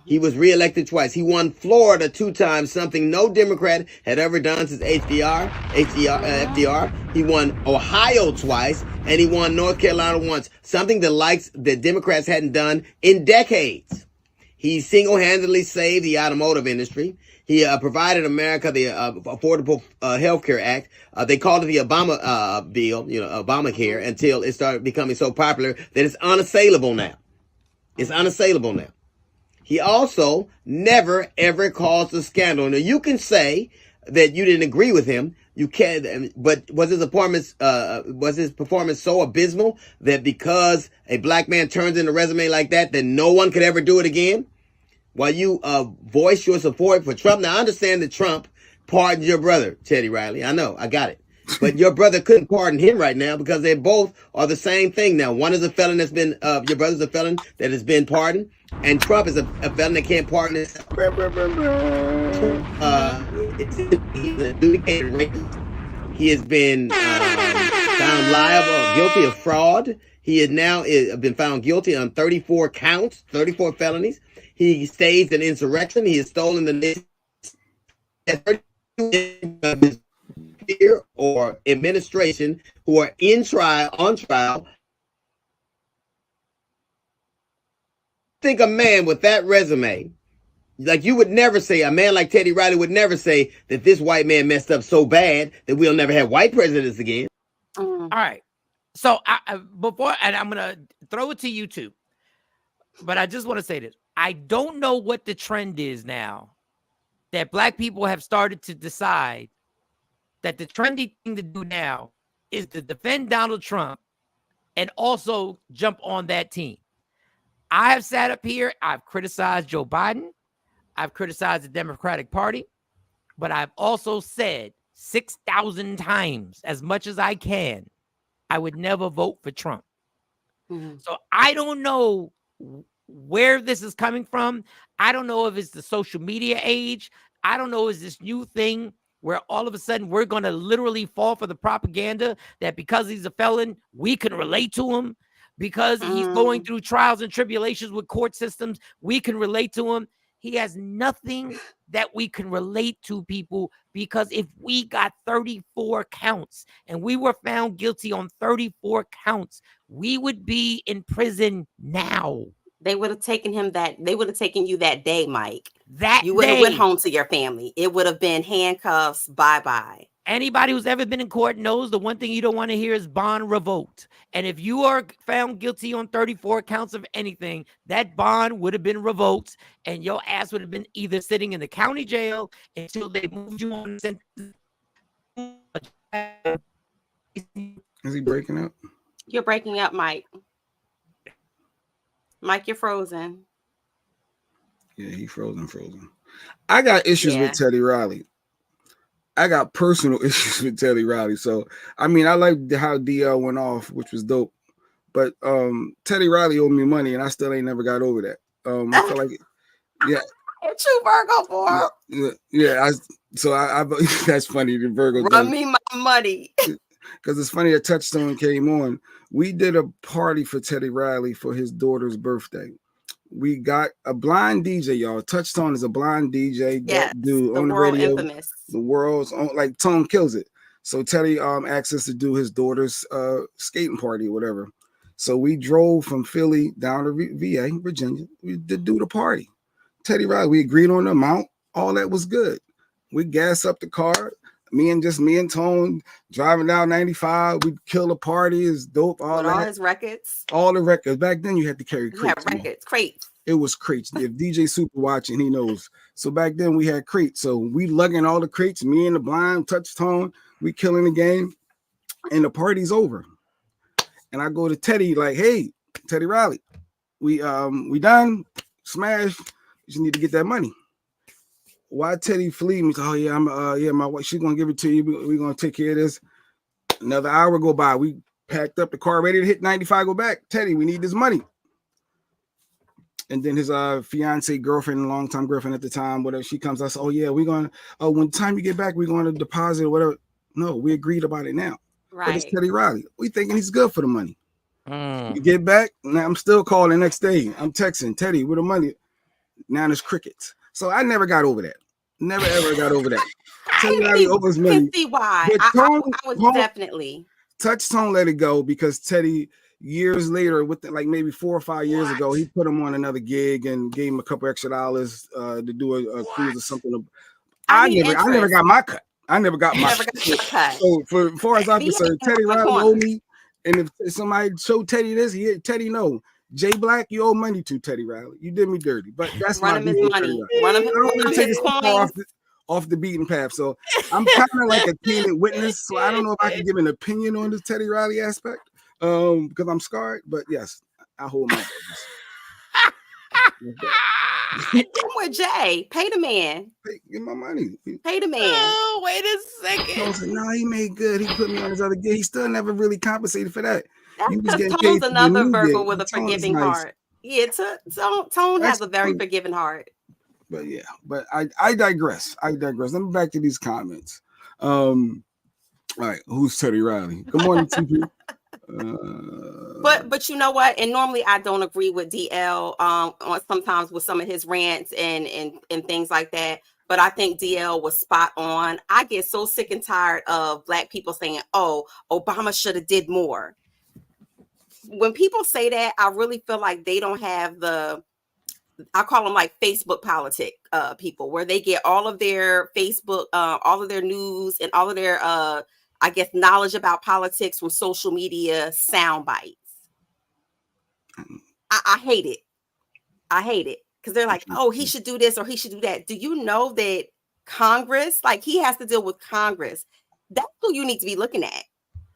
He was reelected twice. He won Florida 2 times, something no Democrat had ever done since FDR. He won Ohio twice, and he won North Carolina once, something the Democrats hadn't done in decades. He single-handedly saved the automotive industry. He provided America the Affordable Health Care Act. They called it the Obama bill, Obamacare, until it started becoming so popular that it's unassailable now. It's unassailable now. He also never, ever caused a scandal. Now, you can say that you didn't agree with him. You can, but was his performance so abysmal that because a black man turns in a resume like that, then no one could ever do it again? While you voice your support for Trump. Now, I understand that Trump pardoned your brother, Teddy Riley. I know, I got it. But your brother couldn't pardon him right now because they both are the same thing now. One is a felon that's been, your brother's a felon that has been pardoned, and Trump is a felon that can't pardon himself. He's an adjudicated rapist. He has been found liable, guilty of fraud. He has now been found guilty on 34 counts, 34 felonies. He staged an insurrection. He has stolen the nation or administration who are on trial. I think a man with that resume, like you would never say, a man like Teddy Riley would never say that this white man messed up so bad that we'll never have white presidents again. All right. So before, and I'm going to throw it to you too, but I just want to say this. I don't know what the trend is now that black people have started to decide that the trendy thing to do now is to defend Donald Trump and also jump on that team. I have sat up here, I've criticized Joe Biden, I've criticized the Democratic Party, but I've also said 6,000 times, as much as I can, I would never vote for Trump. So I don't know where this is coming from. I don't know if it's the social media age. I don't know if it's this new thing where all of a sudden we're going to literally fall for the propaganda that because he's a felon, we can relate to him. Because he's going through trials and tribulations with court systems, we can relate to him. He has nothing that we can relate to, people, because if we got 34 counts and we were found guilty on 34 counts, we would be in prison now. They would have taken him they would have taken you that day, Mike. That you would have day. went home to your family. It would have been handcuffs, bye-bye. Anybody who's ever been in court knows the one thing you don't want to hear is bond revoked. And if you are found guilty on 34 counts of anything, that bond would have been revoked, and your ass would have been either sitting in the county jail until they moved you on. Is he breaking up? You're breaking up, Mike. Mike, you're frozen. Yeah, he frozen. I got issues with Teddy Riley. I got personal issues with Teddy Riley. So, I mean, I like how DL went off, which was dope. But Teddy Riley owed me money, and I still ain't never got over that. I feel like, yeah. True Virgo boy. Yeah. I that's funny. The Virgo run me my money. Because it's funny that Touchstone came on. We did a party for Teddy Riley for his daughter's birthday. We got a blind DJ, y'all. Touchstone is a blind DJ. Yes, that dude the on the world radio. Infamous. The world's on, like Tone kills it. So Teddy asked us to do his daughter's skating party or whatever. So we drove from Philly down to VA, Virginia. We did do the party. Teddy Riley, we agreed on the amount. All that was good. We gas up the car. Me and Tone driving down 95. We'd kill the party. It's dope. All his records. All the records. Back then you had to carry crates. Yeah, records, crates. It was crates. If DJ Super watching, he knows. So back then we had crates. So we lugging all the crates, me and the blind Touchstone, we killing the game, and the party's over. And I go to Teddy like, hey, Teddy Riley, we done, smash. You just need to get that money. Why Teddy flee me? Oh yeah, my wife, she's gonna give it to you. We're gonna take care of this. Another hour go by. We packed up the car, ready to hit 95, go back. Teddy, we need this money. And then his fiance girlfriend, longtime girlfriend at the time, whatever, she comes, I said, oh yeah, we're gonna when time you get back, we're gonna deposit or whatever. No, we agreed about it now. Right. But it's Teddy Riley. We thinking he's good for the money. We get back, now I'm still calling the next day. I'm texting Teddy with the money. Now there's crickets. So I never got over that. Never ever got over that. Teddy Riley over his money. See why. Tone, I was definitely. Touchstone let it go because Teddy, years later, like maybe 4 or 5 years ago, he put him on another gig and gave him a couple extra dollars to do a cruise or something. I never got my cut. I never got my cut. So for far as I'm concerned, Teddy Riley owed me. And if somebody showed Teddy this, Teddy know. Jay Black, you owe money to Teddy Riley. You did me dirty, but that's run him his money. Run him his coins. Off the beaten path. So I'm kind of like a candid witness. So I don't know if I can give an opinion on this Teddy Riley aspect because I'm scarred. But yes, I hold my business. With Jay, pay the man. Get my money. Pay the man. Oh, wait a second. Said, no, he made good. He put me on his other gig. He still never really compensated for that. That's Tone's another Virgo with a forgiving heart. Yeah, Tone has a very forgiving heart. But yeah, but I digress. Let me back to these comments. All right, who's Teddy Riley? Good morning, TP. But you know what? And normally I don't agree with DL on sometimes with some of his rants and things like that. But I think DL was spot on. I get so sick and tired of Black people saying, "Oh, Obama should have did more." When people say that, I really feel like they don't have I call them like Facebook politic people, where they get all of their Facebook, all of their news and all of their, I guess, knowledge about politics from social media sound bites. I hate it. I hate it because they're like, oh, he should do this or he should do that. Do you know that Congress, like he has to deal with Congress? That's who you need to be looking at.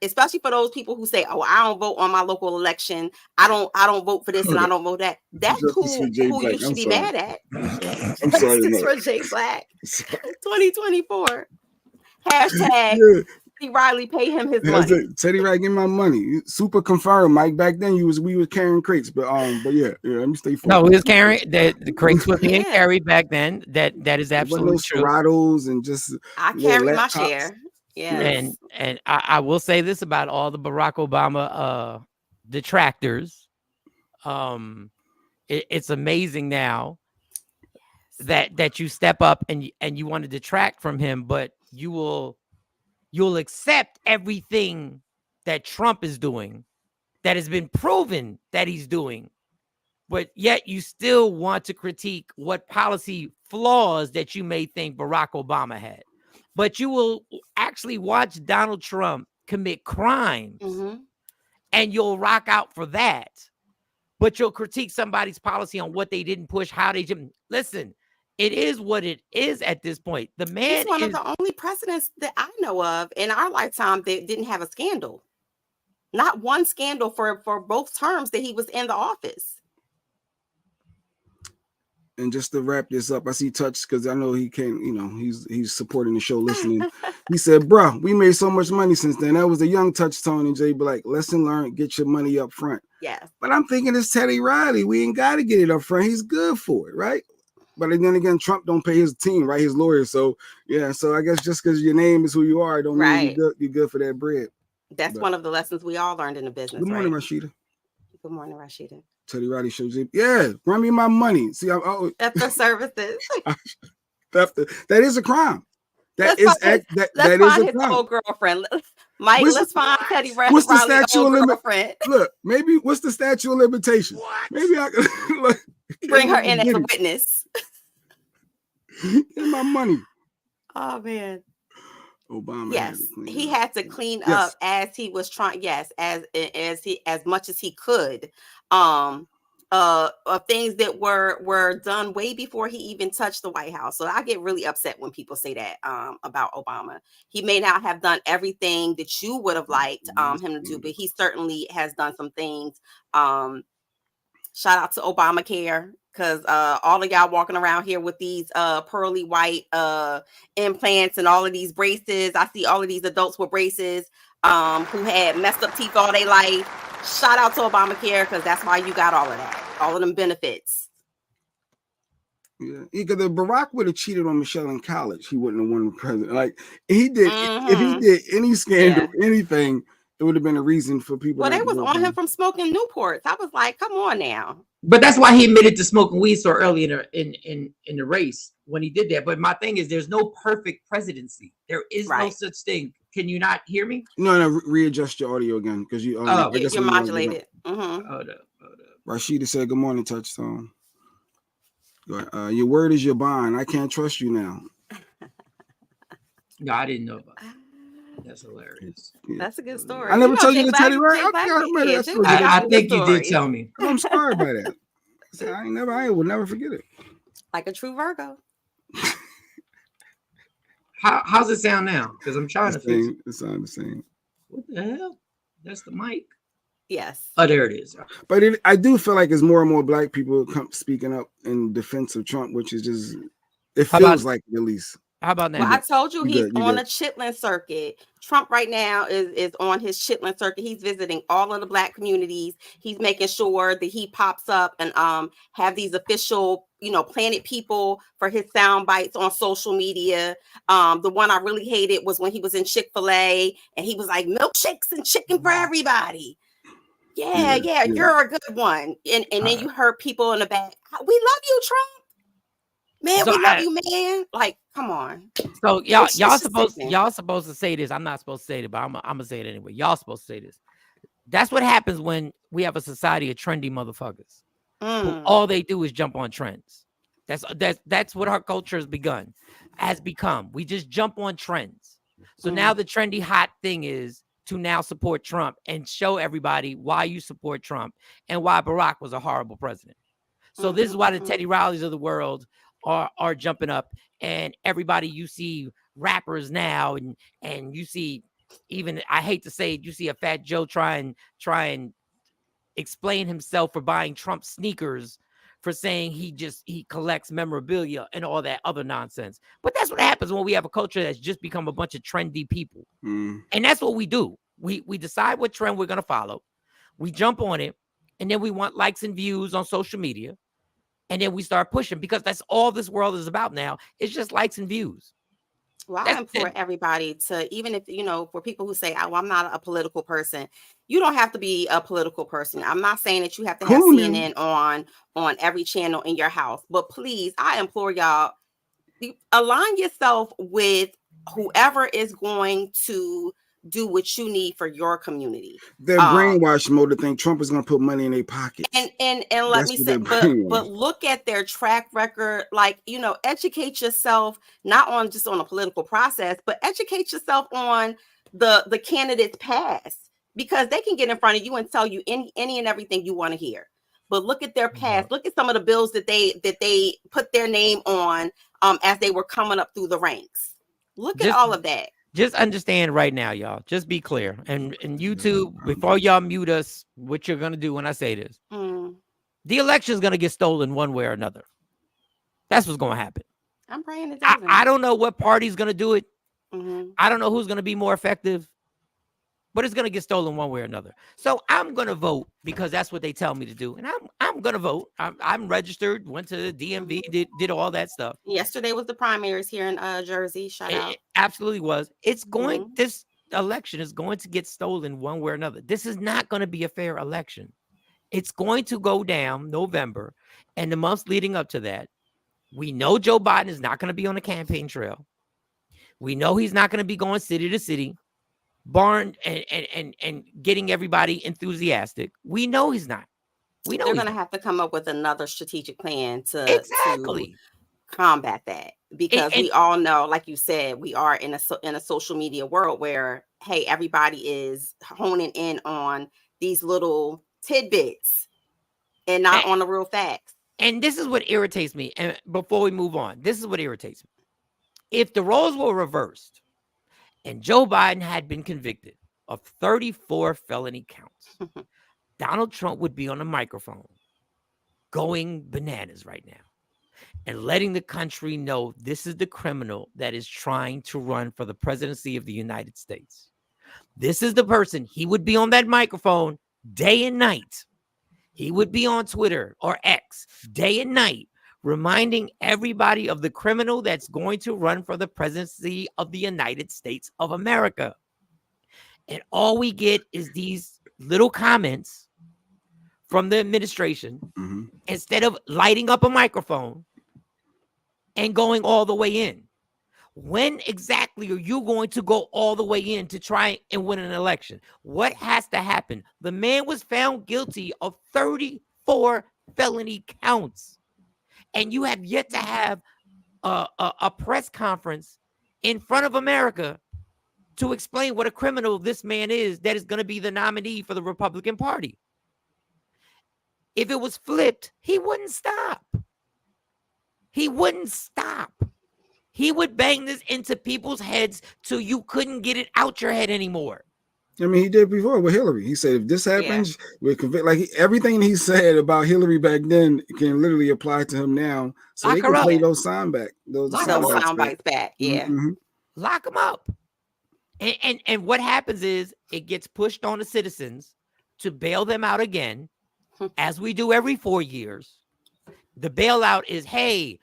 Especially for those people who say, "Oh, I don't vote on my local election. I don't vote for this and I don't vote that." That's who you should be mad at. I'm sorry, Justice for Jay Black. 2024. Hashtag Teddy Riley pay him his That's money. it. Teddy Riley, give me my money. Super confirmed, Mike. Back then, we were carrying crates, but yeah. Let me stay focused. No, we was carrying the crates were being carried back then. That is absolutely true. Seratos and just I carried my share. Yes. And I will say this about all the Barack Obama detractors. It's amazing now that you step up and you want to detract from him, but you'll accept everything that Trump is doing that has been proven that he's doing, but yet you still want to critique what policy flaws that you may think Barack Obama had. But you will actually watch Donald Trump commit crimes and you'll rock out for that. But you'll critique somebody's policy on what they didn't push, how they didn't. Listen, it is what it is at this point. The man He's one of the only presidents that I know of in our lifetime that didn't have a scandal. Not one scandal for both terms that he was in the office. And just to wrap this up, I see Touch because I know he came, he's supporting the show, listening. He said, bro, we made so much money since then. That was a young Touch Tone and Jay Black. Lesson learned, get your money up front. Yes. But I'm thinking it's Teddy Riley. We ain't got to get it up front. He's good for it, right? But then again, Trump don't pay his team, right? His lawyers. So, yeah. So I guess just because your name is who you are, don't mean you're good for that bread. That's one of the lessons we all learned in the business. Good morning, Rashida. Good morning, Rashida. Teddy Riley shows you. Yeah, run me my money. See, theft of services. That is a crime. That is a crime. Old girlfriend. Mike, let's find Teddy Riley. What's the statute of limitations? Look, maybe what's the statute of limitations? Maybe I could bring her in as a witness. Get my money. Oh man. Obama. Yes, he had to clean up as he was trying. Yes, as much as he could. Things that were done way before he even touched the White House. So I get really upset when people say that about Obama. He may not have done everything that you would have liked him to do, but he certainly has done some things. Shout out to Obamacare, because all of y'all walking around here with these pearly white implants and all of these braces. I see all of these adults with braces who had messed up teeth all their life. Shout out to Obamacare, because that's why you got all of that, all of them benefits. Yeah, because if Barack would have cheated on Michelle in college, he wouldn't have won the president. Like he did, if he did any scandal, anything, it would have been a reason for people. Well, they was on him from smoking Newports. I was like, come on now. But that's why he admitted to smoking weed so early in the race when he did that. But my thing is, there's no perfect presidency. There is no such thing. Can you not hear me? No, readjust your audio again because you. You're modulated. Hold up. Rashida said, "Good morning, Touchstone. Your word is your bond. I can't trust you now." No, I didn't know about that. That's hilarious. Yeah. That's a good story. I never told you the Teddy Riley. I think you did tell me. I'm sorry about that. I will never forget it. Like a true Virgo. How's it sound now? Because I'm trying to fix it. It sounds the same. What the hell? That's the mic. Yes. Oh, there it is. But I do feel like it's more and more black people speaking up in defense of Trump, which is just, it feels like at least. How about now? Well, I told you he's on the Chitlin circuit. Trump right now is on his Chitlin circuit. He's visiting all of the black communities. He's making sure that he pops up and have these official, Planet people for his sound bites on social media. The one I really hated was when he was in Chick-fil-A and he was like, milkshakes and chicken for everybody. Yeah, you're a good one. And then you heard people in the back, we love you, Trump. Man, we love you, man. Like, come on. So y'all supposed to say this. I'm not supposed to say it, but I'm gonna say it anyway. Y'all supposed to say this. That's what happens when we have a society of trendy motherfuckers. Who all they do is jump on trends. That's what our culture has become. We just jump on trends. So now the trendy hot thing is to now support Trump and show everybody why you support Trump and why Barack was a horrible president. So this is why the Teddy Rileys of the world are jumping up, and everybody, you see rappers now, and you see, even, I hate to say it, you see a Fat Joe try and explain himself for buying Trump sneakers for saying he collects memorabilia and all that other nonsense. But that's what happens when we have a culture that's just become a bunch of trendy people. Mm. And that's what we do. We decide what trend we're going to follow. We jump on it, and then we want likes and views on social media. And then we start pushing, because that's all this world is about now. It's just likes and views. Well, I That's implore it. everybody to, even if, for people who say, oh, I'm not a political person, you don't have to be a political person. I'm not saying that you have to have Who knew? CNN on every channel in your house, but please, I implore y'all, align yourself with whoever is going to do what you need for your community. They're brainwashed Mo to think Trump is going to put money in their pockets. And let That's me what say, they're but brainwashed. look at their track record. Like, educate yourself not on just on a political process, but educate yourself on the candidates past, because they can get in front of you and tell you any and everything you want to hear. But look at their past. Look at some of the bills that they put their name on as they were coming up through the ranks. Look at all of that. Just understand right now, y'all. Just be clear. And YouTube, before y'all mute us, what you're gonna do when I say this, the election is gonna get stolen one way or another. That's what's gonna happen. I'm praying it doesn't. I don't know what party's gonna do it. Mm-hmm. I don't know who's gonna be more effective, but it's gonna get stolen one way or another. So I'm gonna vote because that's what they tell me to do, and I'm gonna vote. I'm registered. Went to the DMV, did all that stuff. Yesterday was the primaries here in Jersey. Shout out. It absolutely was. It's going. This election is going to get stolen one way or another. This is not going to be a fair election. It's going to go down November and the months leading up to that. We know Joe Biden is not going to be on the campaign trail. We know he's not going to be going city to city, barn and getting everybody enthusiastic. We know he's not. We know they're going to have to come up with another strategic plan to combat that, because we all know, like you said, we are in a social media world where, hey, everybody is honing in on these little tidbits and not on the real facts. And this is what irritates me. And before we move on, this is what irritates me. If the roles were reversed and Joe Biden had been convicted of 34 felony counts, Donald Trump would be on the microphone going bananas right now and letting the country know this is the criminal that is trying to run for the presidency of the United States. This is the person. He would be on that microphone day and night. He would be on Twitter or X day and night, reminding everybody of the criminal that's going to run for the presidency of the United States of America. And all we get is these little comments from the administration instead of lighting up a microphone and going all the way in. When exactly are you going to go all the way in to try and win an election? What has to happen? The man was found guilty of 34 felony counts. And you have yet to have a press conference in front of America to explain what a criminal this man is that is going to be the nominee for the Republican Party. If it was flipped, he wouldn't stop. He wouldn't stop. He would bang this into people's heads till you couldn't get it out your head anymore. I mean, he did before with Hillary. He said, if this happens, we're convict. Like everything he said about Hillary back then can literally apply to him now. So they can play those sound bites back. Yeah. Lock him up. And what happens is it gets pushed on the citizens to bail them out again, as we do every 4 years. The bailout is, hey,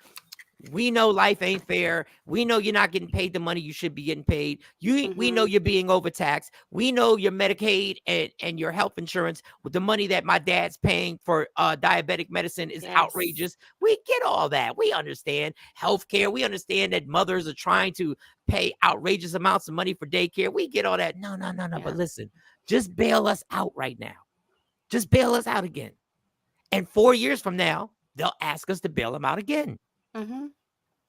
we know life ain't fair. We know you're not getting paid the money you should be getting paid. We know you're being overtaxed. We know your Medicaid and your health insurance with the money that my dad's paying for diabetic medicine is outrageous. We get all that. We understand healthcare. We understand that mothers are trying to pay outrageous amounts of money for daycare. We get all that. No. But listen, just bail us out right now. Just bail us out again. And 4 years from now, they'll ask us to bail them out again. And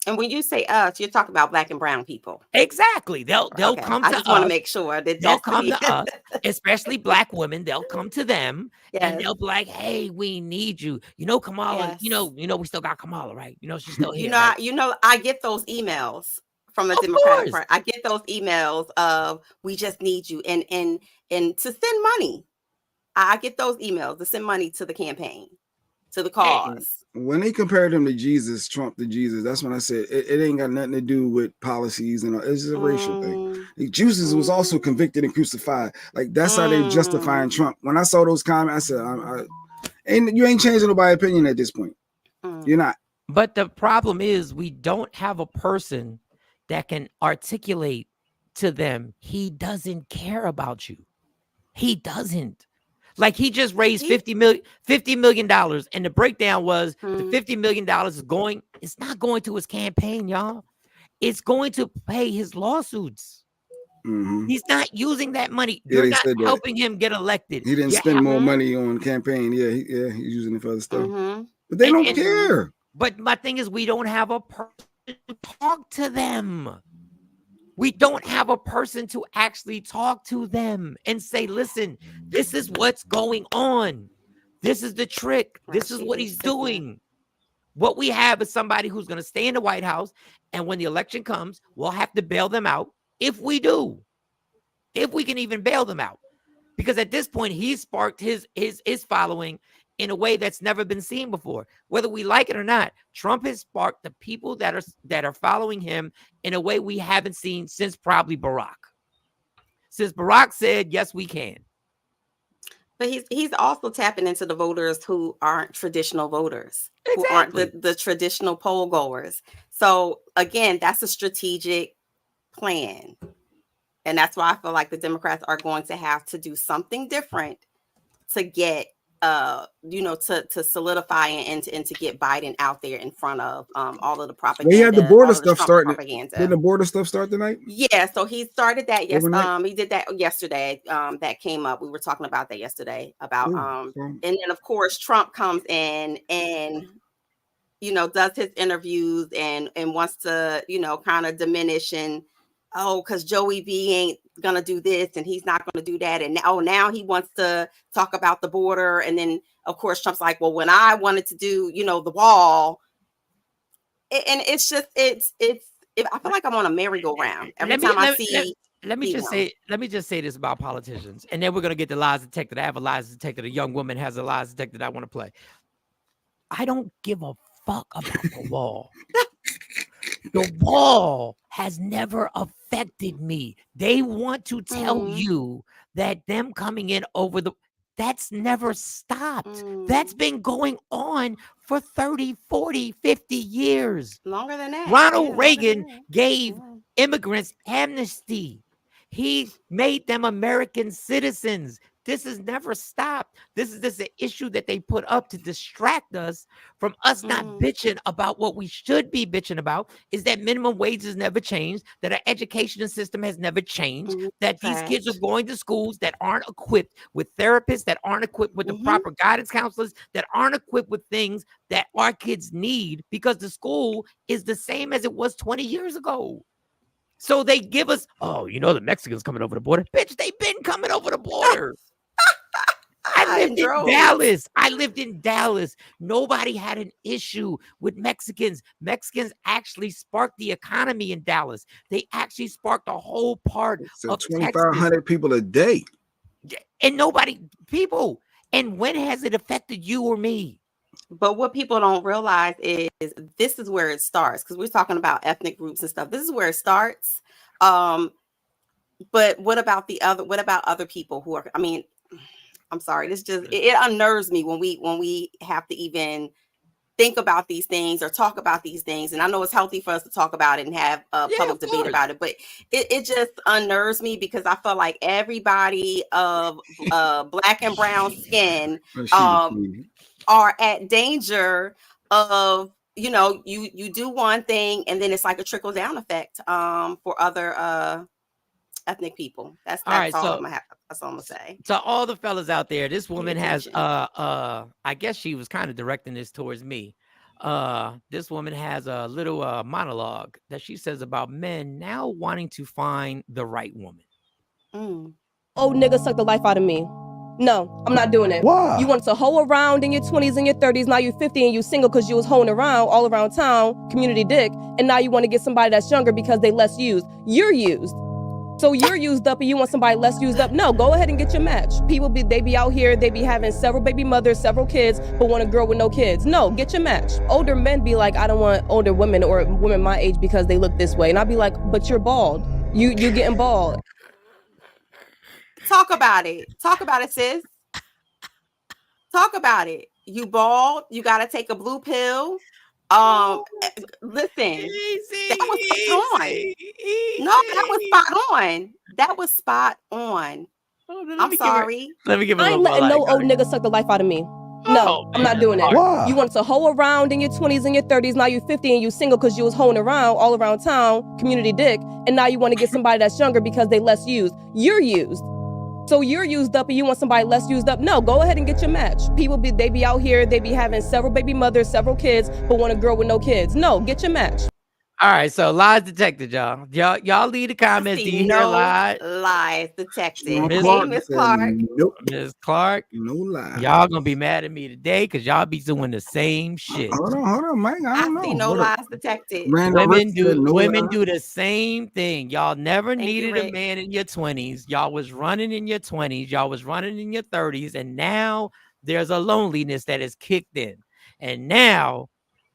when you say us, you're talking about Black and brown people. Exactly. They'll come to us. I just want to make sure that they'll come to us, especially Black women. They'll come to them and they'll be like, "Hey, we need you. Kamala. We still got Kamala, right? She's still here. I get those emails from the Democratic Party. I get those emails of we just need you and to send money. I get those emails to send money to the campaign. to the cause. When they compared him to Jesus, Trump to Jesus, that's when I said it ain't got nothing to do with policies and all. It's just a racial thing. Jesus was also convicted and crucified. Like that's how they're justifying Trump. When I saw those comments, I said, you ain't changing nobody's opinion at this point. You're not. But the problem is we don't have a person that can articulate to them he doesn't care about you. He doesn't. Like he just raised $50 million, and the breakdown was the $50 million it's not going to his campaign, y'all. It's going to pay his lawsuits. He's not using that money. You're not helping him get elected. He didn't spend more money on campaign. Yeah, he's using it for other stuff. But they don't care. But my thing is, we don't have a person to talk to them. We don't have a person to actually talk to them and say, listen, this is what's going on. This is the trick. This is what he's doing. What we have is somebody who's going to stay in the White House. And when the election comes, we'll have to bail them out. If we do, if we can even bail them out, because at this point, he's sparked his following in a way that's never been seen before. Whether we like it or not, Trump has sparked the people that are following him in a way we haven't seen since probably Barack. Since Barack said, yes, we can. But he's also tapping into the voters who aren't traditional voters, who aren't the traditional poll goers. So again, that's a strategic plan. And that's why I feel like the Democrats are going to have to do something different to get to solidify and to get Biden out there in front of all of the propaganda. They had the border stuff starting. Did the border stuff start tonight? Yeah, so he started that. Yes, he did that yesterday. That came up. We were talking about that yesterday about and then of course Trump comes in and does his interviews and wants to kind of diminish and because Joey V ain't gonna do this and he's not gonna do that, and now he wants to talk about the border, and then of course Trump's like, well, when I wanted to do the wall, and it's just it's I feel like I'm on a merry-go-round every time I see. Let me just say this about politicians, and then we're gonna get the lies detected. I have a lies detected. A young woman has a lies detected. I want to play. I don't give a fuck about the wall. The wall has never affected me. They want to tell you that them coming in over that's never stopped. That's been going on for 30, 40, 50 years. Longer than that. Ronald Reagan gave immigrants amnesty. He made them American citizens. This has never stopped. This is an issue that they put up to distract us from us not bitching about what we should be bitching about, is that minimum wage has never changed, that our education system has never changed, that these kids are going to schools that aren't equipped with therapists, that aren't equipped with the proper guidance counselors, that aren't equipped with things that our kids need, because the school is the same as it was 20 years ago. So they give us, the Mexicans coming over the border. Bitch, they've been coming over the border. I lived in Dallas. Nobody had an issue with Mexicans. Mexicans actually sparked the economy in Dallas. They actually sparked a whole part of 2,500 people a day. And people. And when has it affected you or me? But what people don't realize is this is where it starts, because we're talking about ethnic groups and stuff. This is where it starts. But what about other people who are, I'm sorry, it unnerves me when we have to even think about these things or talk about these things. And I know it's healthy for us to talk about it and have a public debate about it, but it just unnerves me, because I feel like everybody of black and brown skin are at danger of, you do one thing and then it's like a trickle down effect for other ethnic people. That's all right, I'm gonna say. To all the fellas out there, this woman has I guess she was kind of directing this towards me. This woman has a little monologue that she says about men now wanting to find the right woman. Old nigga sucked the life out of me. No, I'm not doing it. Why? You wanted to hoe around in your 20s and your 30s. Now you're 50 and you single because you was hoeing around all around town, community dick. And now you want to get somebody that's younger because they less used. You're used. So you're used up and you want somebody less used up? No, go ahead and get your match. People they be out here, they be having several baby mothers, several kids, but want a girl with no kids. No, get your match. Older men be like, I don't want older women or women my age because they look this way. And I'll be like, but you're bald. You getting bald. Talk about it. Talk about it, sis. Talk about it. You bald. You got to take a blue pill. Listen, that was spot on. No, that was spot on. That was spot on. I'm sorry. Let me give it a I ain't little letting more no old nigga suck the life out of me. No, I'm not doing it. Why? You wanted to hoe around in your 20s and your 30s. Now you're 50 and you single because you was hoeing around all around town, community dick. And now you want to get somebody that's younger because they less used. You're used. So you're used up and you want somebody less used up? No, go ahead and get your match. People they be out here, they be having several baby mothers, several kids, but want a girl with no kids. No, get your match. All right, so lies detected, y'all. Y'all leave the comments. Do you hear lies? Lies detected. Miss Hey, Miss said, Clark. Nope. Miss Clark, No lie. y'all gonna be mad at me today because y'all be doing the same shit. Hold on, man. I don't know. See no Hold up. lies detected. Random Women Rick do said no women lie. do the same thing. Y'all never Thank you, needed a Rick. man in your 20s. Y'all was running in your 20s. Y'all was running in your 30s, and now there's a loneliness that is kicked in. And now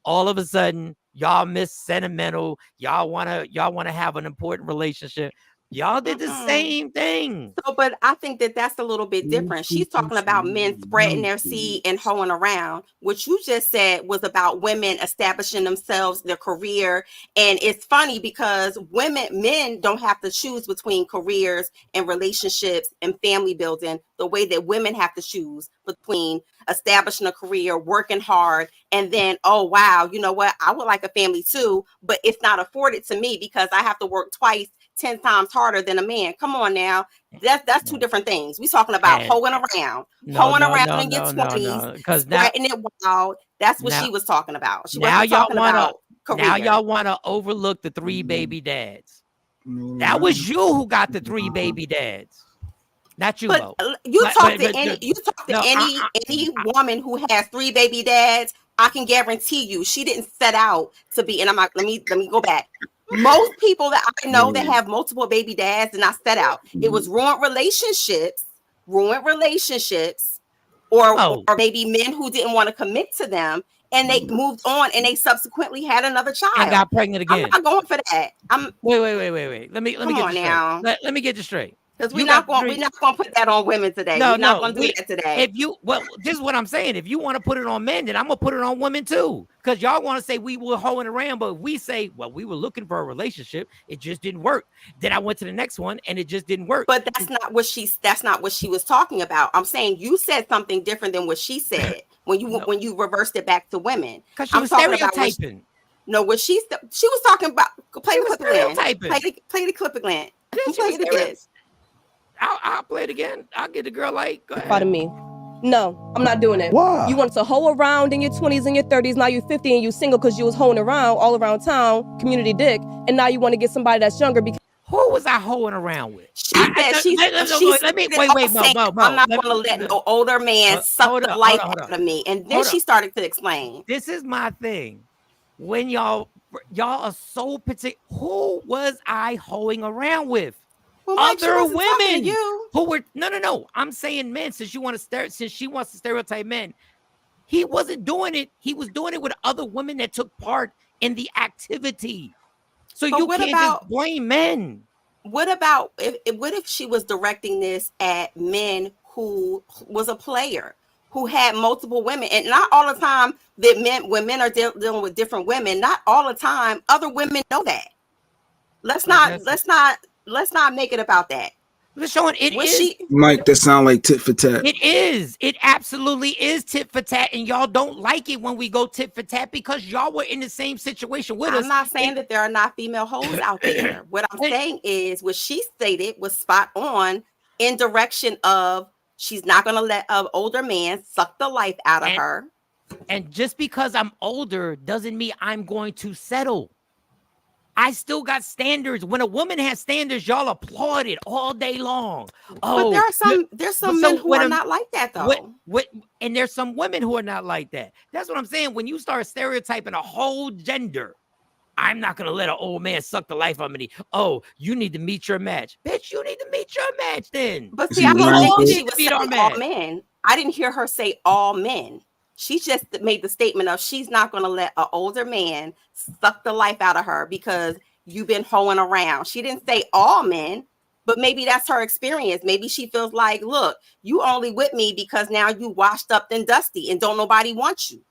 all of a sudden y'all miss sentimental. Y'all wanna have an important relationship. Y'all did the same thing. So, but I think that that's a little bit different. She's talking about men spreading their seed and hoeing around. What you just said was about women establishing themselves, their career. And it's funny because men don't have to choose between careers and relationships and family building the way that women have to choose between establishing a career, working hard, and then, oh, wow, you know what? I would like a family too, but it's not afforded to me because I have to work twice 10 times harder than a man. Come on now. That's two different things. We talking about hoeing around. Hoeing around in your 20s, because now spreading it wild. That's what now- she was talking about. She now wasn't y'all talking wanna about career. now y'all want to overlook the 3 baby dads. That was you who got the 3 baby dads. Not you, But Mo. you But- talk but- to but- any you talk to no, any woman who has 3 baby dads, I can guarantee you she didn't set out to be, and I'm like, let me go back. Most people that I know that have multiple baby dads did not set out. It was ruined relationships, or maybe men who didn't want to commit to them and they moved on and they subsequently had another child and got pregnant again. I'm not going for that. Wait. Let me Come get on this now. straight. Let me get this straight. Because You we're not got going to put that on women today. No, we're not no, going to do that today. If you this is what I'm saying. If you want to put it on men, then I'm gonna put it on women too. Because y'all want to say we were hoeing around, but we say, well, we were looking for a relationship. It just didn't work. Then I went to the next one and it just didn't work. But that's not what she was talking about. I'm saying you said something different than what she said when you reversed it back to women. Because she was stereotyping. What she was talking about. Play the clip again. Stereotyping. Play the clip again. Yeah, Play it again. I'll play it again. I'll get the girl like, go ahead. Out of me. No, I'm not doing it. Why? You wanted to hoe around in your 20s and your 30s. Now you're 50 and you single because you was hoeing around all around town, community dick. And now you want to get somebody that's younger because who was I hoeing around with? She said let me wait, Mo. I'm not going to let no older man suck the life out of me. And then she started to explain. This is my thing. When y'all are so particular, who was I hoeing around with? Well, Mike, other women you. who were no. I'm saying men. Since she wants to stereotype men, he wasn't doing it. He was doing it with other women that took part in the activity. So you can't just blame men. What about what if she was directing this at men who was a player, who had multiple women, and not all the time that when men are dealing with different women, not all the time other women know that. Let's not make it about that. Shawn, Mike, that sound like tit for tat. It is. It absolutely is tit for tat, and y'all don't like it when we go tit for tat because y'all were in the same situation with us. I'm not saying that there are not female hoes out there. What I'm saying is what she stated was spot on in direction of she's not going to let an older man suck the life out of her. And just because I'm older doesn't mean I'm going to settle. I still got standards. When a woman has standards, y'all applaud it all day long. Oh, but there's some men who are not like that though. And there's some women who are not like that. That's what I'm saying. When you start stereotyping a whole gender, I'm not gonna let an old man suck the life out of me. Oh, you need to meet your match, bitch. You need to meet your match then. But Is see, he I don't lying think to she it? was Beat our saying all match. men. I didn't hear her say all men. She just made the statement of she's not going to let an older man suck the life out of her because you've been hoeing around. She didn't say all men, but maybe that's her experience. Maybe she feels like, look, you only with me because now you washed up and dusty and don't nobody want you.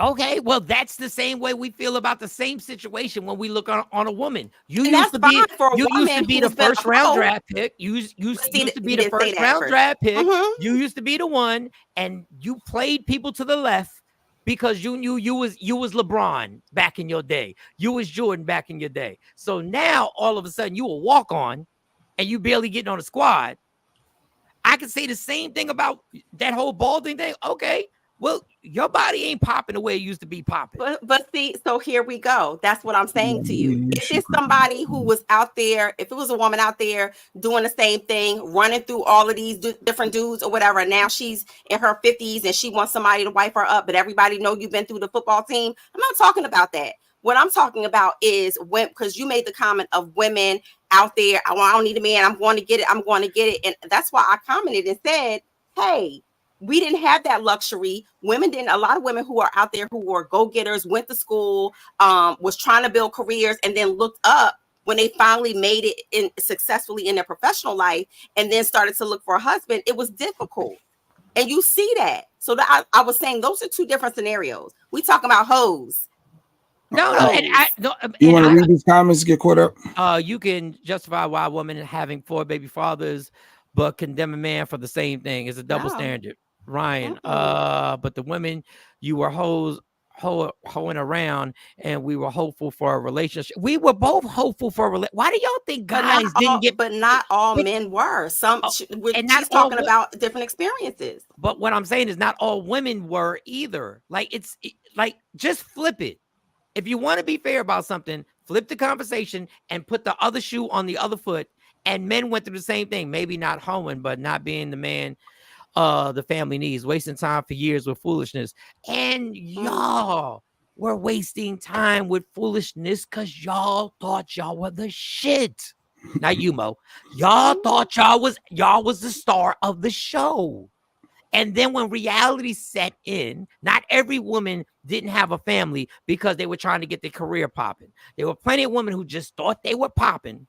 Okay, well, that's the same way we feel about the same situation when we look on a woman. You And used that's to be fine for a you used to woman be the who's been first a round hoe. draft pick. You used But see, to be you the didn't say first that round first. draft pick. Mhm. You used to be the one, and you played people to the left because you knew you was LeBron back in your day. You was Jordan back in your day. So now all of a sudden you a walk on, and you barely getting on the squad. I can say the same thing about that whole balding thing. Okay, well, your body ain't popping the way it used to be popping. But see, so here we go. That's what I'm saying to you. If it's somebody who was out there, if it was a woman out there doing the same thing, running through all of these different dudes or whatever, now she's in her 50s and she wants somebody to wipe her up, but everybody know you've been through the football team. I'm not talking about that. What I'm talking about is when, because you made the comment of women out there, I don't need a man, I'm going to get it, I'm going to get it. And that's why I commented and said, hey, we didn't have that luxury. Women didn't. A lot of women who are out there who were go-getters, went to school, was trying to build careers, and then looked up when they finally made it in successfully in their professional life, and then started to look for a husband. It was difficult, and you see that. So that I was saying those are two different scenarios. We talking about hoes. No, and you want to read these comments? Get caught up. You can justify why a woman having 4 baby fathers, but condemn a man for the same thing. It's a double standard, Ryan. But the women you were hoeing around, and we were hopeful for a relationship. We were both hopeful for a relationship. Why do y'all think guys didn't get? But not all men were. Some, and she's talking about different experiences. But what I'm saying is not all women were either. Like like just flip it. If you want to be fair about something, flip the conversation and put the other shoe on the other foot. And men went through the same thing. Maybe not hoeing, but not being the man the family needs, wasting time for years with foolishness. And y'all were wasting time with foolishness because y'all thought y'all were the shit. Not you, Mo. Y'all thought y'all was the star of the show. And then when reality set in, not every woman didn't have a family because they were trying to get their career popping. There were plenty of women who just thought they were popping.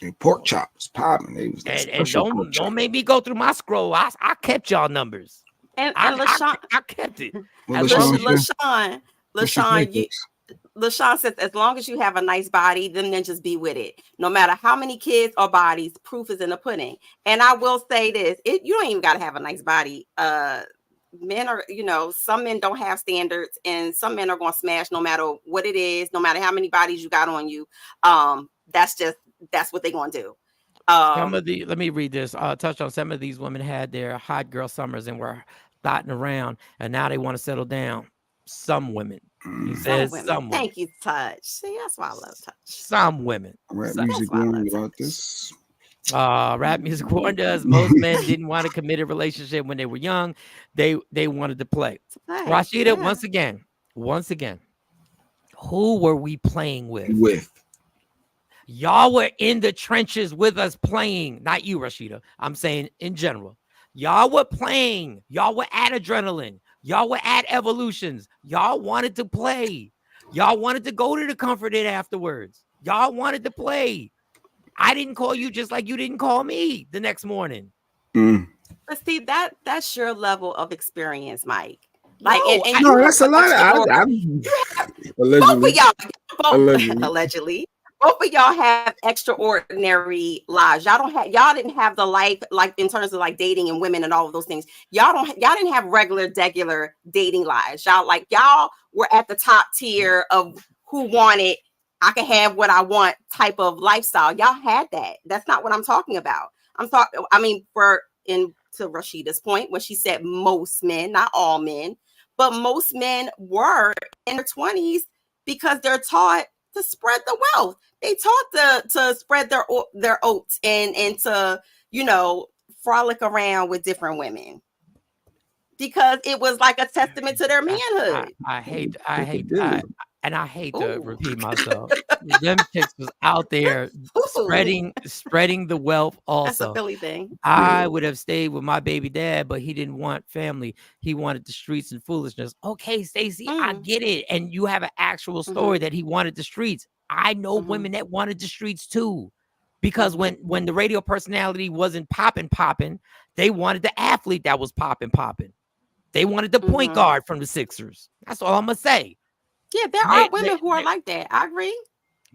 And pork chops popping. They was and don't make me go through my scroll. I kept y'all numbers. And LaShawn, I kept it. LaShawn says, as long as you have a nice body, then just be with it. No matter how many kids or bodies, proof is in the pudding. And I will say this, you don't even got to have a nice body. Men are, some men don't have standards, and some men are going to smash no matter what it is, no matter how many bodies you got on you. That's what they're going to do. Let me read this. Touch on some of these women had their hot girl summers and were dotting around, and now they want to settle down. Some women. He says some women. Thank you, Touch. See, that's why I love Touch. Some women. Rap music warned about this. Rap music warned us. Most men didn't want a committed relationship when they were young. They wanted to play. Rashida, once again, who were we playing with? Y'all were in the trenches with us playing. Not you, Rashida. I'm saying in general. Y'all were playing. Y'all were at adrenaline. Y'all were at evolutions. Y'all wanted to play. Y'all wanted to go to the Comfort Inn afterwards. Y'all wanted to play. I didn't call you just like you didn't call me the next morning. But see, that's your level of experience, Mike. Like, no, that's a lot. Both of y'all, allegedly. Both of y'all have extraordinary lives. Y'all didn't have the life, like in terms of like dating and women and all of those things. Y'all didn't have regular dating lives. Y'all were at the top tier of who wanted, I can have what I want type of lifestyle. Y'all had that. That's not what I'm talking about. To Rashida's point, when she said most men, not all men, but most men were in their 20s because they're taught to spread the wealth. They taught to spread their oats and to, frolic around with different women because it was like a testament to their manhood. I hate and I hate to Ooh. repeat myself. Them chicks was out there Ooh. spreading the wealth That's a also. Philly thing. I would have stayed with my baby dad, but he didn't want family. He wanted the streets and foolishness. Okay, Stacey, I get it. And you have an actual story that he wanted the streets. I know women that wanted the streets too. Because when the radio personality wasn't popping, they wanted the athlete that was popping. They wanted the point guard from the Sixers. That's all I'm gonna say. Yeah, there are women who are like that. I agree.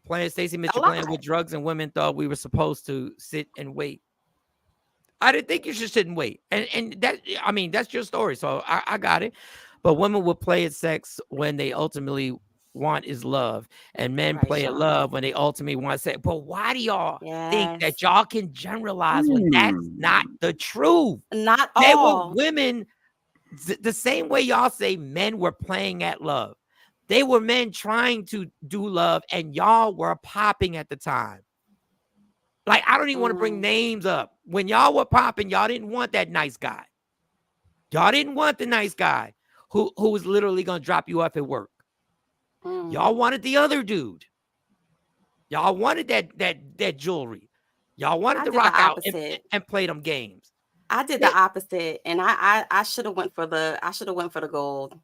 Playing Stacey Mitchell playing with drugs, and women thought we were supposed to sit and wait. I didn't think you should sit and wait. And that, I mean, that's your story. So I got it. But women will play at sex when they ultimately want is love. And men play at love when they ultimately want sex. But why do y'all think that y'all can generalize when that's not the truth? Not They all. were women the same way y'all say men were playing at love. They were men trying to do love, and y'all were popping at the time. Like, I don't even want to bring names up. When y'all were popping, y'all didn't want that nice guy. Y'all didn't want the nice guy who was literally going to drop you off at work. Y'all wanted the other dude. Y'all wanted that jewelry. Y'all wanted to rock out and play them games. I did the opposite, and I should have went for the gold.